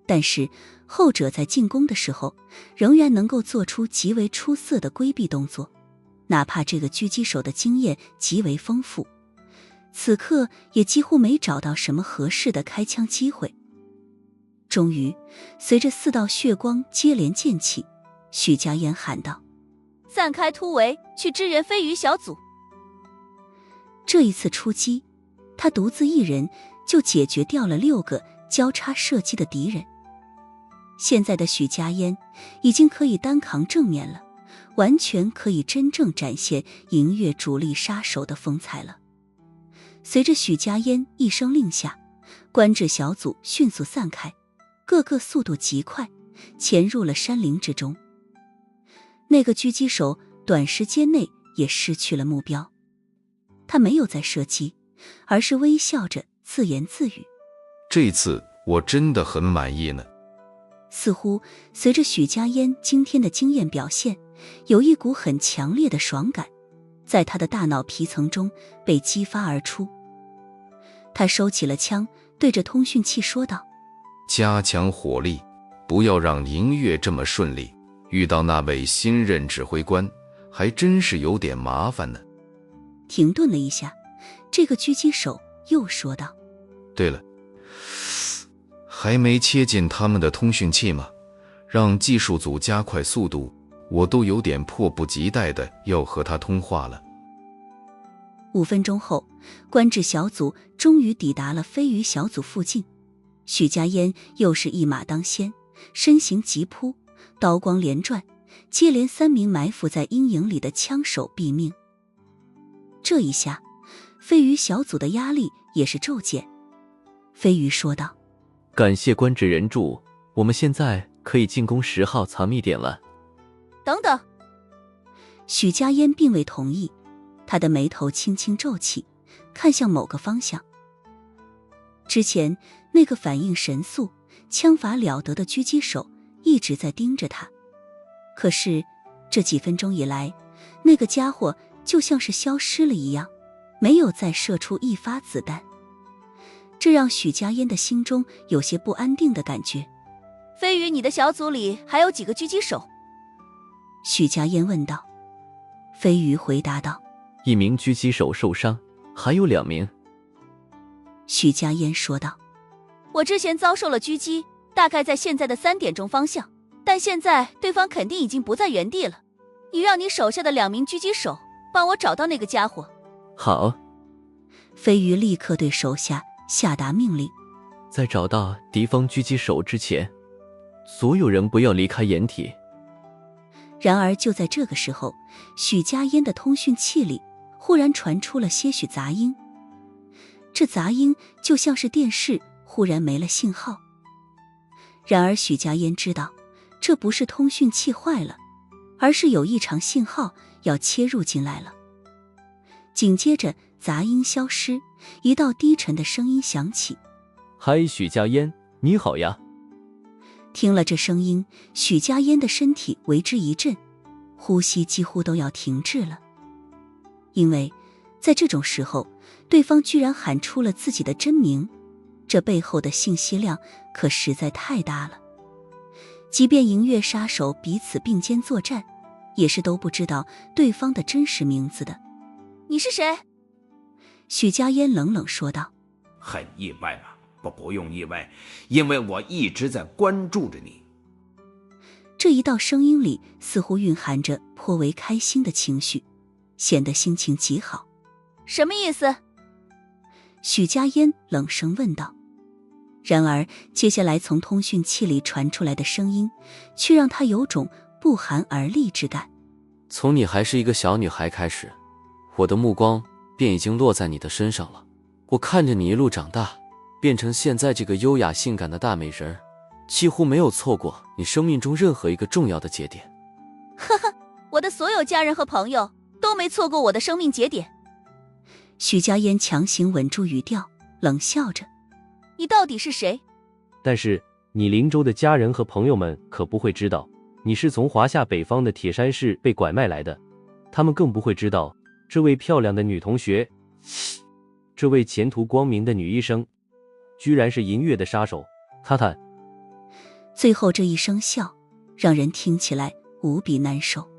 A: 但是后者在进攻的时候仍然能够做出极为出色的规避动作，哪怕这个狙击手的经验极为丰富，此刻也几乎没找到什么合适的开枪机会。终于，随着4道血光接连溅起，许家烟喊道：
K: 散开突围，去支援飞鱼小组。
A: 这一次出击，他独自一人就解决掉了6个交叉射击的敌人。现在的许家烟已经可以单扛正面了，完全可以真正展现迎月主力杀手的风采了。随着许家烟一声令下，观致小组迅速散开，个个速度极快，潜入了山林之中。那个狙击手短时间内也失去了目标，他没有再射击，而是微笑着自言自语：
J: 这次我真的很满意呢。
A: 似乎随着许家烟今天的惊艳表现，有一股很强烈的爽感在他的大脑皮层中被激发而出。他收起了枪，对着通讯器说道：
J: 加强火力，不要让迎月这么顺利，遇到那位新任指挥官还真是有点麻烦呢。
A: 停顿了一下，这个狙击手又说道：
J: 对了，还没切进他们的通讯器吗？让技术组加快速度，我都有点迫不及待的要和他通话了。
A: 5分钟后，观致小组终于抵达了飞鱼小组附近。许家烟又是一马当先，身形急扑，刀光连转，接连3名埋伏在阴影里的枪手毙命。这一下，飞鱼小组的压力也是骤减。飞鱼说道：
F: 感谢官职人助，我们现在可以进攻10号藏匿点了。
K: 等等，
A: 许家烟并未同意，他的眉头轻轻皱起，看向某个方向。之前那个反应神速、枪法了得的狙击手一直在盯着他，可是这几分钟以来，那个家伙就像是消失了一样，没有再射出一发子弹。这让许家烟的心中有些不安定的感觉。
K: 飞鱼，你的小组里还有几个狙击手？
A: 许家烟问道。飞鱼回答道
F: ：1名狙击手受伤，还有2名。
A: 许家烟说道：
K: 我之前遭受了狙击，大概在现在的3点钟方向，但现在对方肯定已经不在原地了。你让你手下的2名狙击手帮我找到那个家伙，
F: 好。
A: 飞鱼立刻对手下下达命令，
F: 在找到敌方狙击手之前，所有人不要离开掩体。
A: 然而就在这个时候，许家烟的通讯器里忽然传出了些许杂音，这杂音就像是电视忽然没了信号。然而许家烟知道，这不是通讯器坏了，而是有异常信号要切入进来了。紧接着杂音消失，一道低沉的声音响起：
F: 嗨，许家烟，你好呀。
A: 听了这声音，许家烟的身体为之一震，呼吸几乎都要停滞了。因为在这种时候，对方居然喊出了自己的真名，这背后的信息量可实在太大了。即便银月杀手彼此并肩作战，也是都不知道对方的真实名字的。
K: 你是谁？
A: 许家烟冷冷说道。
I: 很意外吗？不用意外，因为我一直在关注着你。
A: 这一道声音里似乎蕴含着颇为开心的情绪，显得心情极好。
K: 什么意思？
A: 许家烟冷声问道。然而接下来从通讯器里传出来的声音却让他有种不寒而栗之感。
C: 从你还是一个小女孩开始，我的目光便已经落在你的身上了。我看着你一路长大，变成现在这个优雅性感的大美人，几乎没有错过你生命中任何一个重要的节点。
K: 呵呵，我的所有家人和朋友都没错过我的生命节点。
A: 许家烟强行稳住语调，冷笑着。
K: 你到底是谁？
L: 但是你灵州的家人和朋友们可不会知道，你是从华夏北方的铁山市被拐卖来的。他们更不会知道，这位漂亮的女同学，这位前途光明的女医生，居然是银月的杀手。哈哈。
A: 最后这一声笑，让人听起来无比难受。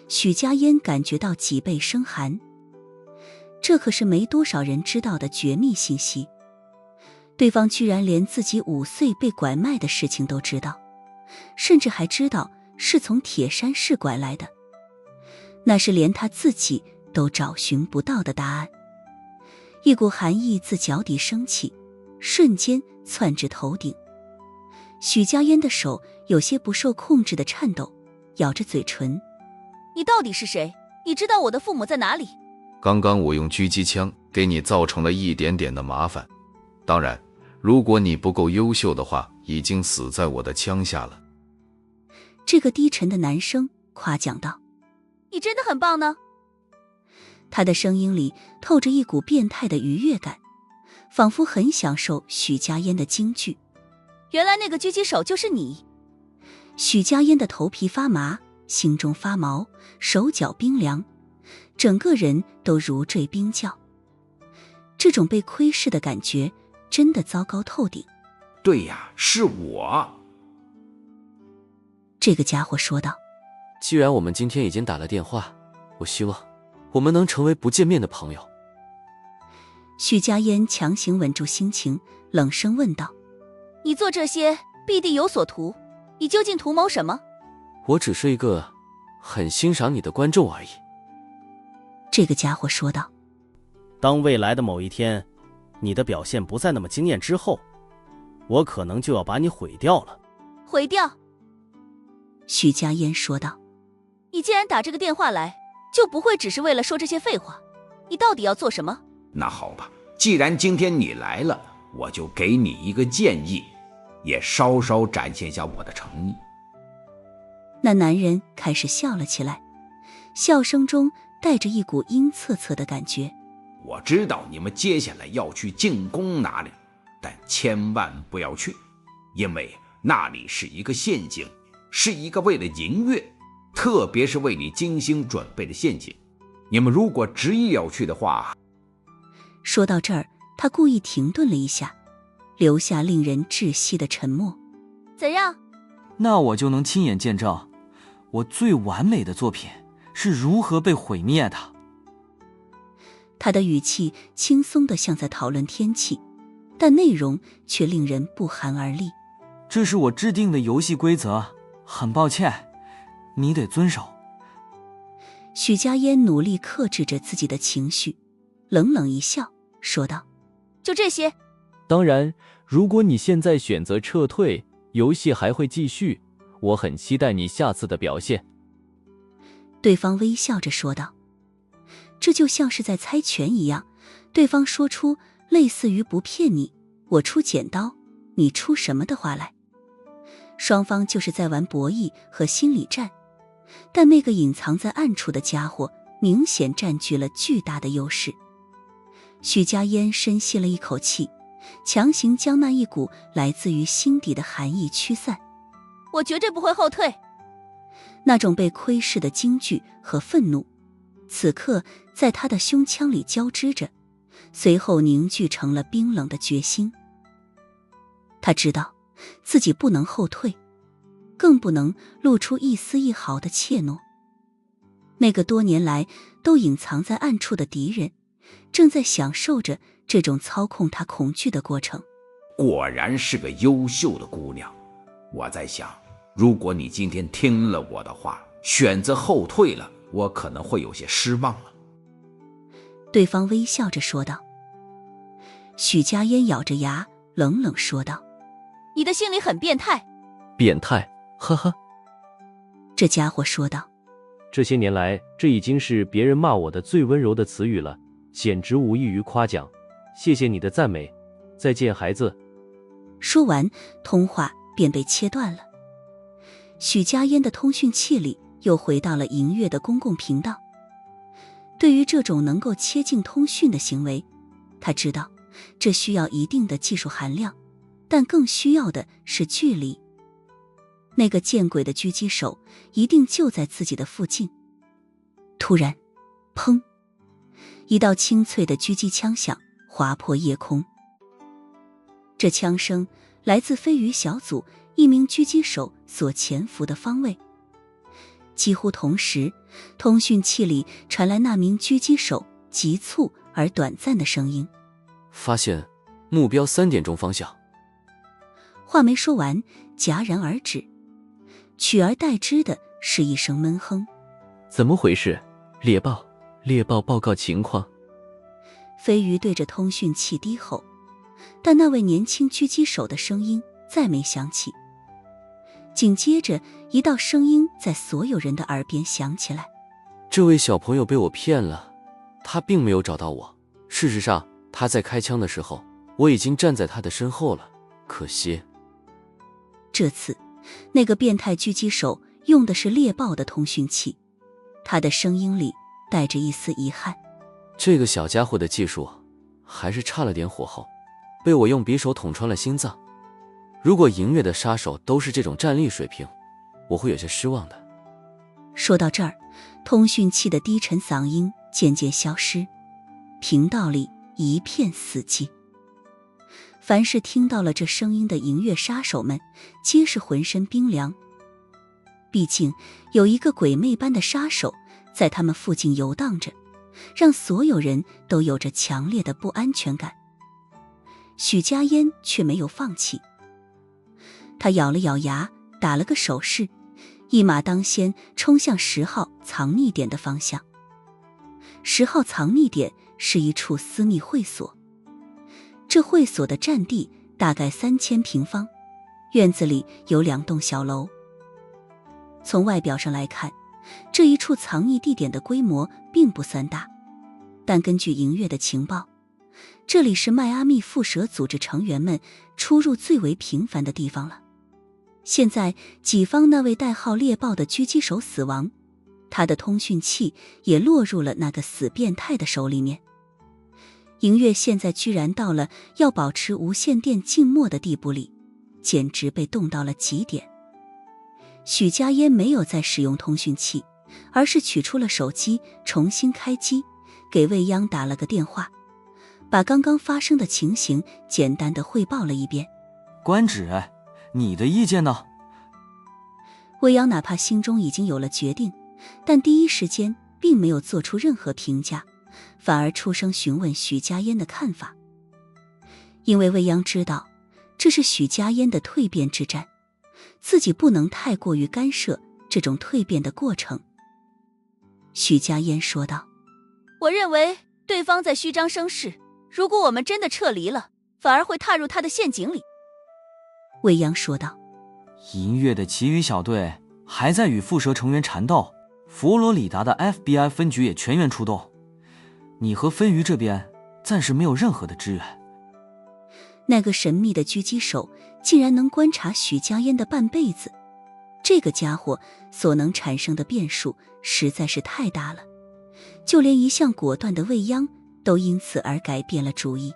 A: 许家烟感觉到脊背生寒，这可是没多少人知道的绝密信息。对方居然连自己5岁被拐卖的事情都知道，甚至还知道是从铁山市拐来的，那是连他自己都找寻不到的答案。一股寒意自脚底升起，瞬间窜至头顶。许家烟的手有些不受控制的颤抖，咬着嘴唇。
K: 你到底是谁？你知道我的父母在哪里？
J: 刚刚我用狙击枪给你造成了一点点的麻烦，当然如果你不够优秀的话，已经死在我的枪下了。
A: 这个低沉的男声夸奖道。
K: 你真的很棒呢。
A: 他的声音里透着一股变态的愉悦感，仿佛很享受许家烟的京剧。
K: 原来那个狙击手就是你。
A: 许家烟的头皮发麻，心中发毛，手脚冰凉，整个人都如坠冰窖。这种被窥视的感觉真的糟糕透顶。
I: 对呀，是我。
A: 这个家伙说道。
C: 既然我们今天已经打了电话，我希望我们能成为不见面的朋友。
A: 许家烟强行稳住心情，冷声问道。
K: 你做这些必定有所图，你究竟图谋什么？
C: 我只是一个很欣赏你的观众而已。
A: 这个家伙说道。
G: 当未来的某一天，你的表现不再那么惊艳之后，我可能就要把你毁掉了。
K: 毁掉？
A: 许家烟说道。
K: 你既然打这个电话来，就不会只是为了说这些废话。你到底要做什么？
I: 那好吧，既然今天你来了，我就给你一个建议，也稍稍展现一下我的诚意。
A: 那男人开始笑了起来，笑声中带着一股阴恻恻的感觉。
I: 我知道你们接下来要去进攻哪里，但千万不要去，因为那里是一个陷阱，是一个为了银月，特别是为你精心准备的陷阱。你们如果执意要去的话……
A: 说到这儿，他故意停顿了一下，留下令人窒息的沉默。
K: 怎样？
M: 那我就能亲眼见证我最完美的作品是如何被毁灭的。
A: 他的语气轻松得像在讨论天气，但内容却令人不寒而栗。
M: 这是我制定的游戏规则，很抱歉，你得遵守。
A: 许家烟努力克制着自己的情绪，冷冷一笑，说道：“
K: 就这些。”
L: 当然，如果你现在选择撤退，游戏还会继续。我很期待你下次的表现。
A: 对方微笑着说道。这就像是在猜拳一样，对方说出类似于不骗你，我出剪刀，你出什么的话来。双方就是在玩博弈和心理战，但那个隐藏在暗处的家伙明显占据了巨大的优势。许家烟深吸了一口气，强行将那一股来自于心底的寒意驱散。
K: 我绝对不会后退。
A: 那种被窥视的惊惧和愤怒，此刻在他的胸腔里交织着，随后凝聚成了冰冷的决心。他知道自己不能后退，更不能露出一丝一毫的怯懦。那个多年来都隐藏在暗处的敌人，正在享受着这种操控他恐惧的过程。
I: 果然是个优秀的姑娘。我在想，如果你今天听了我的话，选择后退了，我可能会有些失望了。
A: 对方微笑着说道。许家烟咬着牙，冷冷说道：“
K: 你的心里很变态。”
F: 变态，哈哈。
A: 这家伙说道。
L: 这些年来，这已经是别人骂我的最温柔的词语了，简直无异于夸奖。谢谢你的赞美，再见，孩子。
A: 说完，通话便被切断了。许家烟的通讯器里又回到了银月的公共频道。对于这种能够切进通讯的行为，他知道这需要一定的技术含量，但更需要的是距离。那个见鬼的狙击手一定就在自己的附近。突然，砰！一道清脆的狙击枪响，划破夜空。这枪声来自飞鱼小组一名狙击手所潜伏的方位。几乎同时，通讯器里传来那名狙击手急促而短暂的声音：“
C: 发现目标3点钟方向。”
A: 话没说完，戛然而止，取而代之的是一声闷哼。
F: 怎么回事？猎豹，猎豹报告情况。
A: 飞鱼对着通讯器低吼，但那位年轻狙击手的声音再没响起。紧接着，一道声音在所有人的耳边响起来：“
C: 这位小朋友被我骗了，他并没有找到我。事实上，他在开枪的时候，我已经站在他的身后了。可惜。”
A: 这次，那个变态狙击手用的是猎豹的通讯器，他的声音里带着一丝遗憾。
C: 这个小家伙的技术还是差了点火候，被我用匕首捅穿了心脏。如果银月的杀手都是这种战力水平，我会有些失望的。
A: 说到这儿，通讯器的低沉嗓音渐渐消失，频道里一片死寂。凡是听到了这声音的银月杀手们，皆是浑身冰凉。毕竟有一个鬼魅般的杀手在他们附近游荡着，让所有人都有着强烈的不安全感。许家烟却没有放弃，他咬了咬牙，打了个手势，一马当先冲向10号藏匿点的方向。10号藏匿点是一处私密会所，这会所的占地大概3000平方，院子里有2栋小楼。从外表上来看，这一处藏匿地点的规模并不算大，但根据银月的情报，这里是迈阿密蝮蛇组织成员们出入最为频繁的地方了。现在己方那位代号猎豹的狙击手死亡，他的通讯器也落入了那个死变态的手里面。银月现在居然到了要保持无线电静默的地步里，简直被冻到了极点。许家烟没有再使用通讯器，而是取出了手机重新开机，给未央打了个电话，把刚刚发生的情形简单的汇报了一遍。
M: 官职，你的意见呢？
A: 未央哪怕心中已经有了决定，但第一时间并没有做出任何评价，反而出声询问许家烟的看法。因为未央知道这是许家烟的蜕变之战，自己不能太过于干涉这种蜕变的过程。许家烟说道：“
K: 我认为对方在虚张声势，如果我们真的撤离了，反而会踏入他的陷阱里。
A: 未央说道。
M: 银月的其余小队还在与蝮蛇成员缠斗，佛罗里达的 FBI 分局也全员出动，你和飞鱼这边暂时没有任何的支援。
A: 那个神秘的狙击手竟然能观察许家烟的半辈子，这个家伙所能产生的变数实在是太大了，就连一向果断的未央都因此而改变了主意。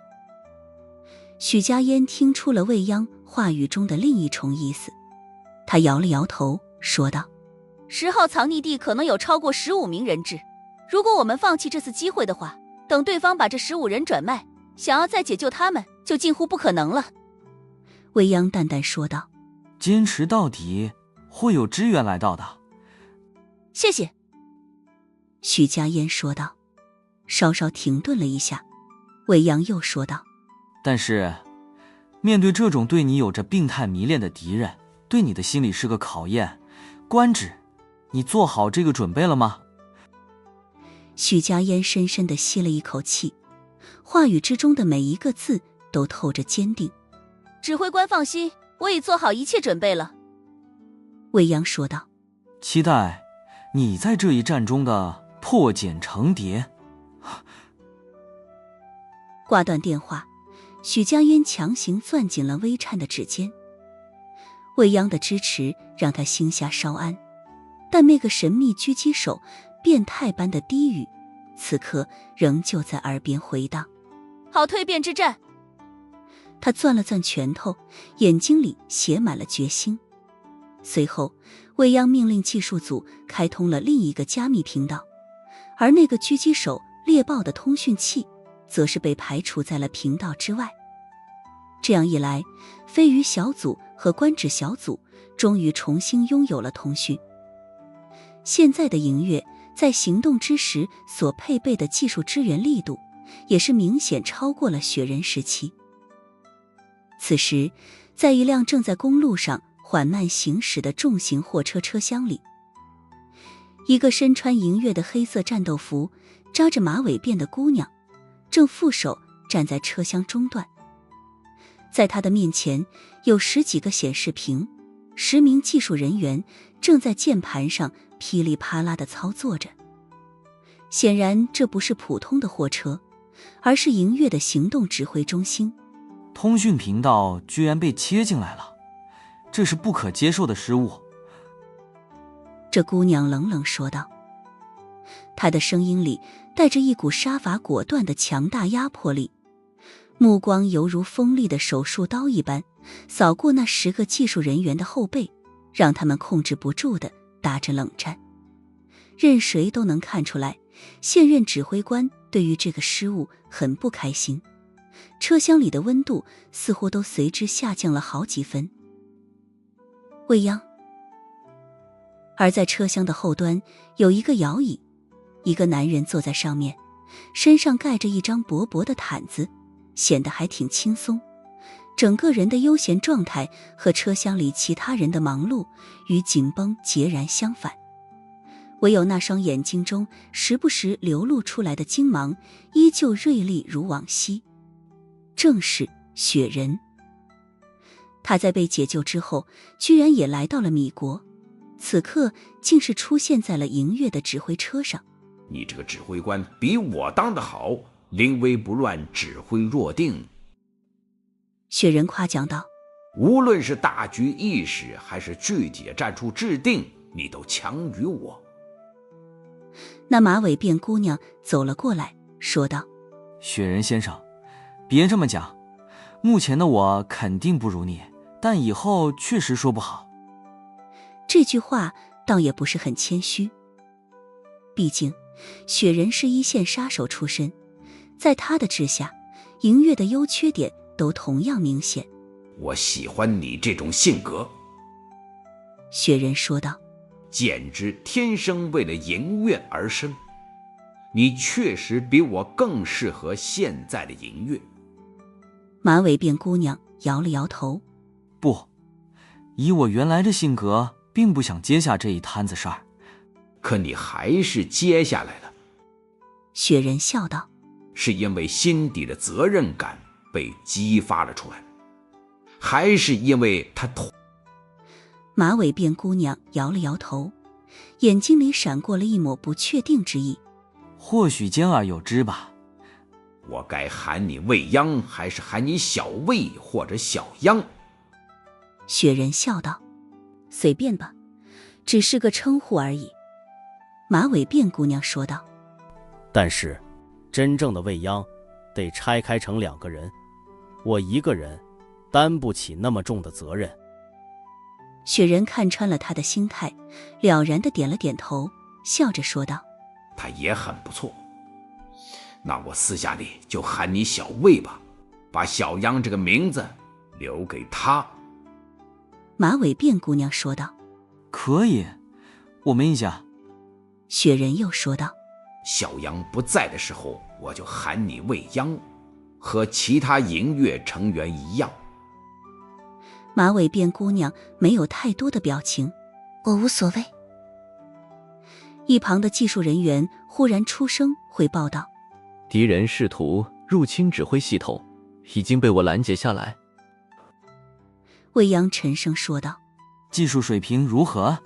A: 许家烟听出了未央话语中的另一重意思，他摇了摇头说道
K: 10号藏匿地可能有超过15名人质，如果我们放弃这次机会的话，等对方把这15人转卖，想要再解救他们就近乎不可能了。
A: 未央淡淡说道。
M: 坚持到底，会有支援来到的。
K: 谢谢。
A: 许家烟说道。稍稍停顿了一下，未央又说道，
M: 但是面对这种对你有着病态迷恋的敌人，对你的心理是个考验。官职，你做好这个准备了吗？
A: 许家烟深深地吸了一口气，话语之中的每一个字都透着坚定。
K: 指挥官放心，我已做好一切准备了。
A: 未央说道。
M: 期待你在这一战中的破茧成蝶。
A: 挂断电话，许家烟强行攥紧了微颤的指尖。未央的支持让他心下稍安，但那个神秘狙击手变态般的低语，此刻仍旧在耳边回荡。
K: 好蜕变之战。
A: 他攥了攥拳头，眼睛里写满了决心。随后，未央命令技术组开通了另一个加密频道，而那个狙击手猎豹的通讯器则是被排除在了频道之外。这样一来，飞鱼小组和官职小组终于重新拥有了通讯。现在的银月在行动之时所配备的技术支援力度，也是明显超过了雪人时期。此时，在一辆正在公路上缓慢行驶的重型货车车厢里，一个身穿银月的黑色战斗服、扎着马尾辫的姑娘正负手站在车厢中段。在她的面前有10几个显示屏，10名技术人员正在键盘上噼里啪啦地操作着。显然这不是普通的货车，而是银月的行动指挥中心。
M: 通讯频道居然被切进来了，这是不可接受的失误。
A: 这姑娘冷冷说道，她的声音里带着一股杀伐果断的强大压迫力，目光犹如锋利的手术刀一般扫过那10个技术人员的后背，让他们控制不住地打着冷战。任谁都能看出来，现任指挥官对于这个失误很不开心，车厢里的温度似乎都随之下降了好几分。未央。而在车厢的后端有一个摇椅，一个男人坐在上面，身上盖着一张薄薄的毯子，显得还挺轻松，整个人的悠闲状态和车厢里其他人的忙碌与紧绷截然相反。唯有那双眼睛中时不时流露出来的精芒依旧锐利如往昔，正是雪人。他在被解救之后居然也来到了米国，此刻竟是出现在了银月的指挥车上。
I: 你这个指挥官比我当得好，临危不乱，指挥若定。
A: 雪人夸奖道，
I: 无论是大局意识还是具体的战术制定，你都强于我。
A: 那马尾辫姑娘走了过来说道，
M: 雪人先生，别这么讲，目前的我肯定不如你，但以后确实说不好。
A: 这句话倒也不是很谦虚，毕竟雪人是一线杀手出身，在他的治下，银月的优缺点都同样明显。
I: 我喜欢你这种性格，
A: 雪人说道，
I: 简直天生为了银月而生。你确实比我更适合现在的银月。
A: 马尾辫姑娘摇了摇头，
M: 不，以我原来的性格，并不想接下这一摊子事儿。
I: 可你还是接下来了。
A: 雪人笑道，
I: 是因为心底的责任感被激发了出来，还是因为他
A: 马尾辫姑娘摇了摇头，眼睛里闪过了一抹不确定之意。
M: 或许兼而有之吧。
I: 我该喊你未央，还是喊你小魏或者小央？
A: 雪人笑道：随便吧，只是个称呼而已。马尾辫姑娘说道：
G: 但是真正的未央得拆开成2个人，我一个人担不起那么重的责任。
A: 雪人看穿了他的心态，了然地点了点头，笑着说道：
I: 他也很不错，那我私下里就喊你小魏吧，把小央这个名字留给他。
A: 马尾辫姑娘说道：
M: 可以，我们一家。
A: 雪人又说道：
I: 小央不在的时候，我就喊你未央，和其他银月成员一样。
A: 马尾辫姑娘没有太多的表情。
E: 我无所谓。
A: 一旁的技术人员忽然出声汇报道：
F: 敌人试图入侵指挥系统，已经被我拦截下来。
A: 未央沉声说道：
M: 技术水平如何？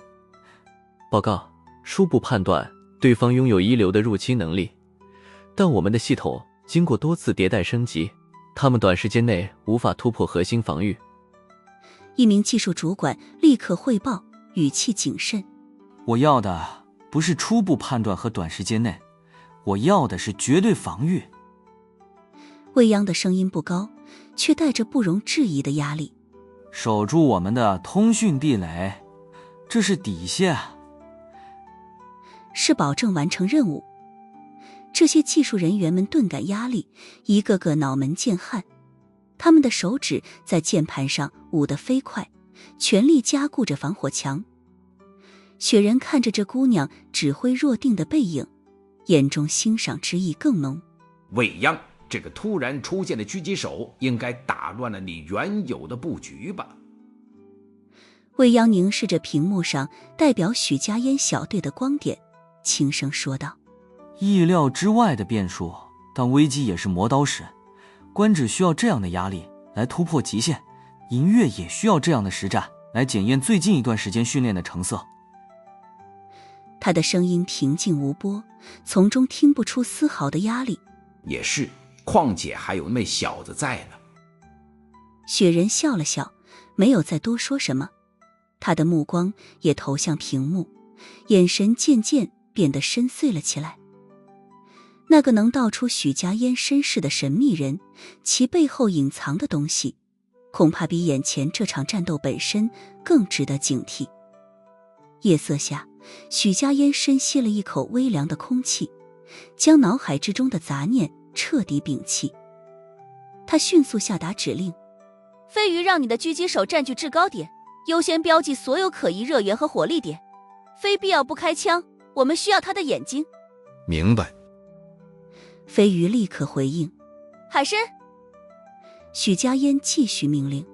F: 报告，初步判断对方拥有一流的入侵能力，但我们的系统经过多次迭代升级，他们短时间内无法突破核心防御。
A: 一名技术主管立刻汇报，语气谨慎：
M: 我要的不是初步判断和短时间内，我要的是绝对防御。
A: 未央的声音不高，却带着不容置疑的压力。
M: 守住我们的通讯地雷，这是底线，
A: 是保证完成任务。这些技术人员们顿感压力，一个个脑门见汗，他们的手指在键盘上舞得飞快，全力加固着防火墙。雪人看着这姑娘指挥若定的背影，眼中欣赏之意更浓。
I: 未央，这个突然出现的狙击手应该打乱了你原有的布局吧？
A: 未央凝视着屏幕上代表许家烟小队的光点，轻声说道：
M: 意料之外的变数，但危机也是磨刀石。官职需要这样的压力来突破极限，银月也需要这样的实战来检验最近一段时间训练的成色。
A: 他的声音平静无波，从中听不出丝毫的压力。
I: 也是，况且还有那小子在呢。
A: 雪人笑了笑，没有再多说什么，他的目光也投向屏幕，眼神渐渐变得深邃了起来。那个能道出许家烟身世的神秘人，其背后隐藏的东西，恐怕比眼前这场战斗本身更值得警惕。夜色下，许家烟深吸了一口微凉的空气，将脑海之中的杂念彻底摒弃。他迅速下达指令：
K: 飞鱼，让你的狙击手占据制高点，优先标记所有可疑热源和火力点，非必要不开枪，我们需要他的眼睛。
J: 明白。
A: 飞鱼立刻回应。
K: 海参，
A: 许家烟继续命令：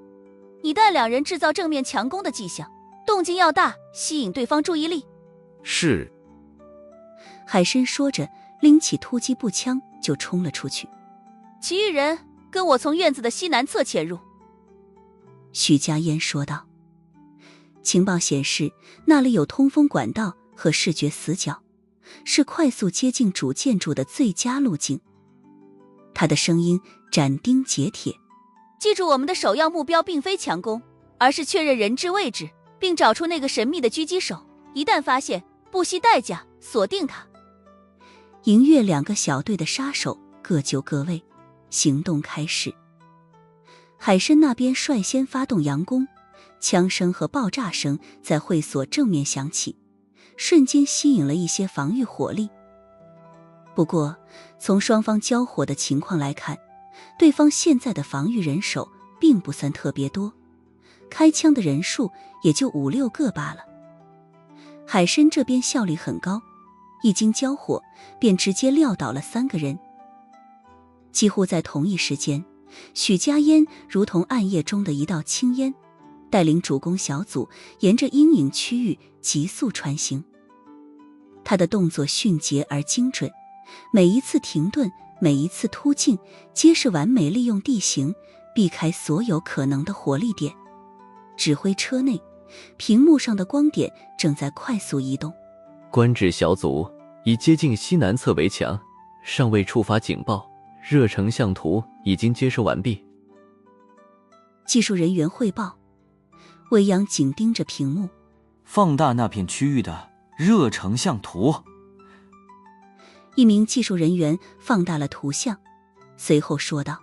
K: 你带2人制造正面强攻的迹象，动静要大，吸引对方注意力。
J: 是。
A: 海参说着，拎起突击步枪就冲了出去。
K: 其余人跟我从院子的西南侧潜入。
A: 许家烟说道。情报显示，那里有通风管道和视觉死角，是快速接近主建筑的最佳路径。他的声音斩钉截铁：
K: 记住，我们的首要目标并非强攻，而是确认人质位置，并找出那个神秘的狙击手。一旦发现，不惜代价锁定他。
A: 银月2个小队的杀手各就各位，行动开始。海参那边率先发动佯攻，枪声和爆炸声在会所正面响起，瞬间吸引了一些防御火力。不过，从双方交火的情况来看，对方现在的防御人手并不算特别多，开枪的人数也就5、6个罢了。海参这边效率很高，一经交火便直接撂倒了3个人。几乎在同一时间，许家烟如同暗夜中的一道青烟，带领主攻小组沿着阴影区域急速穿行。他的动作迅捷而精准，每一次停顿每一次突进皆是完美利用地形，避开所有可能的火力点。指挥车内，屏幕上的光点正在快速移动。
F: 观指小组已接近西南侧围墙，尚未触发警报，热成像图已经接收完毕。
A: 技术人员汇报。未央紧盯着屏幕，
M: 放大那片区域的热成像图。
A: 一名技术人员放大了图像，随后说道：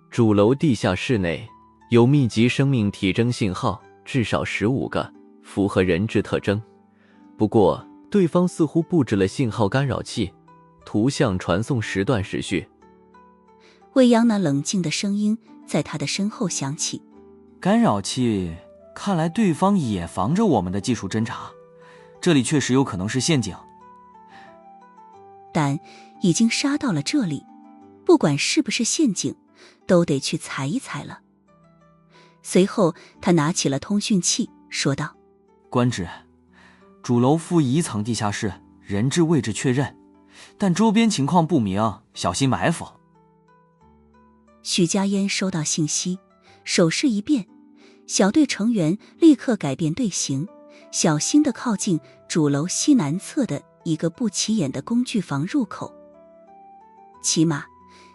F: 主楼地下室内有密集生命体征信号，至少15个，符合人质特征。不过对方似乎布置了信号干扰器，图像传送时断时续。
A: 未央那冷静的声音在他的身后响起：
M: 干扰器，看来对方也防着我们的技术侦察，这里确实有可能是陷阱。
A: 但已经杀到了这里，不管是不是陷阱，都得去踩一踩了。随后他拿起了通讯器，说道：
M: 官职，主楼负1层地下室，人质位置确认，但周边情况不明，小心埋伏。
A: 许家烟收到信息，手势一变，小队成员立刻改变队形，小心地靠近主楼西南侧的一个不起眼的工具房入口。起码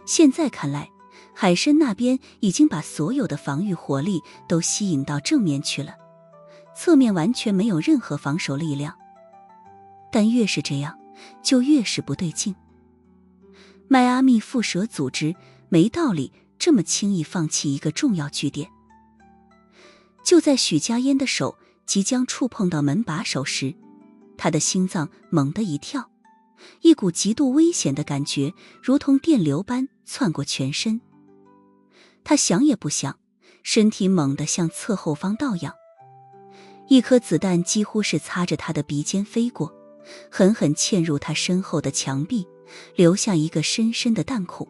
A: 现在看来，海参那边已经把所有的防御火力都吸引到正面去了，侧面完全没有任何防守力量。但越是这样，就越是不对劲。迈阿密蝮蛇组织没道理这么轻易放弃一个重要据点。就在许家烟的手即将触碰到门把手时，他的心脏猛地一跳，一股极度危险的感觉如同电流般窜过全身。他想也不想，身体猛地向侧后方倒仰，一颗子弹几乎是擦着他的鼻尖飞过，狠狠嵌入他身后的墙壁，留下一个深深的弹孔。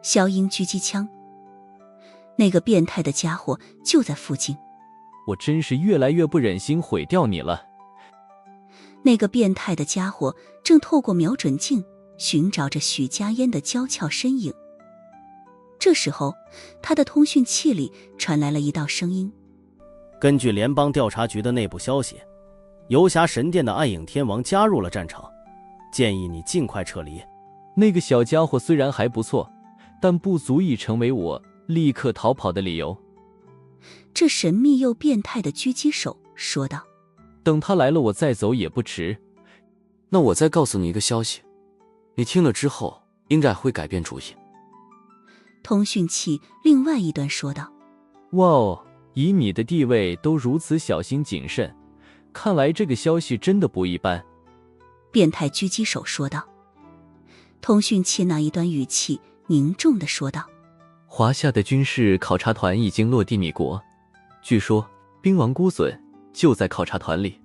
A: 消音狙击枪，那个变态的家伙就在附近。
L: 我真是越来越不忍心毁掉你了。
A: 那个变态的家伙正透过瞄准镜寻找着许家烟的娇俏身影。这时候，他的通讯器里传来了一道声音：
G: 根据联邦调查局的内部消息，游侠神殿的暗影天王加入了战场，建议你尽快撤离。
L: 那个小家伙虽然还不错，但不足以成为我立刻逃跑的理由。
A: 这神秘又变态的狙击手说道：
L: 等他来了，我再走也不迟。
C: 那我再告诉你一个消息，你听了之后应该会改变主意。
A: 通讯器另外一端说道：
L: 哇哦，以你的地位都如此小心谨慎，看来这个消息真的不一般。
A: 变态狙击手说道。通讯器那一端语气凝重地说道：
F: 华夏的军事考察团已经落地米国，据说兵王孤隼就在考察团里。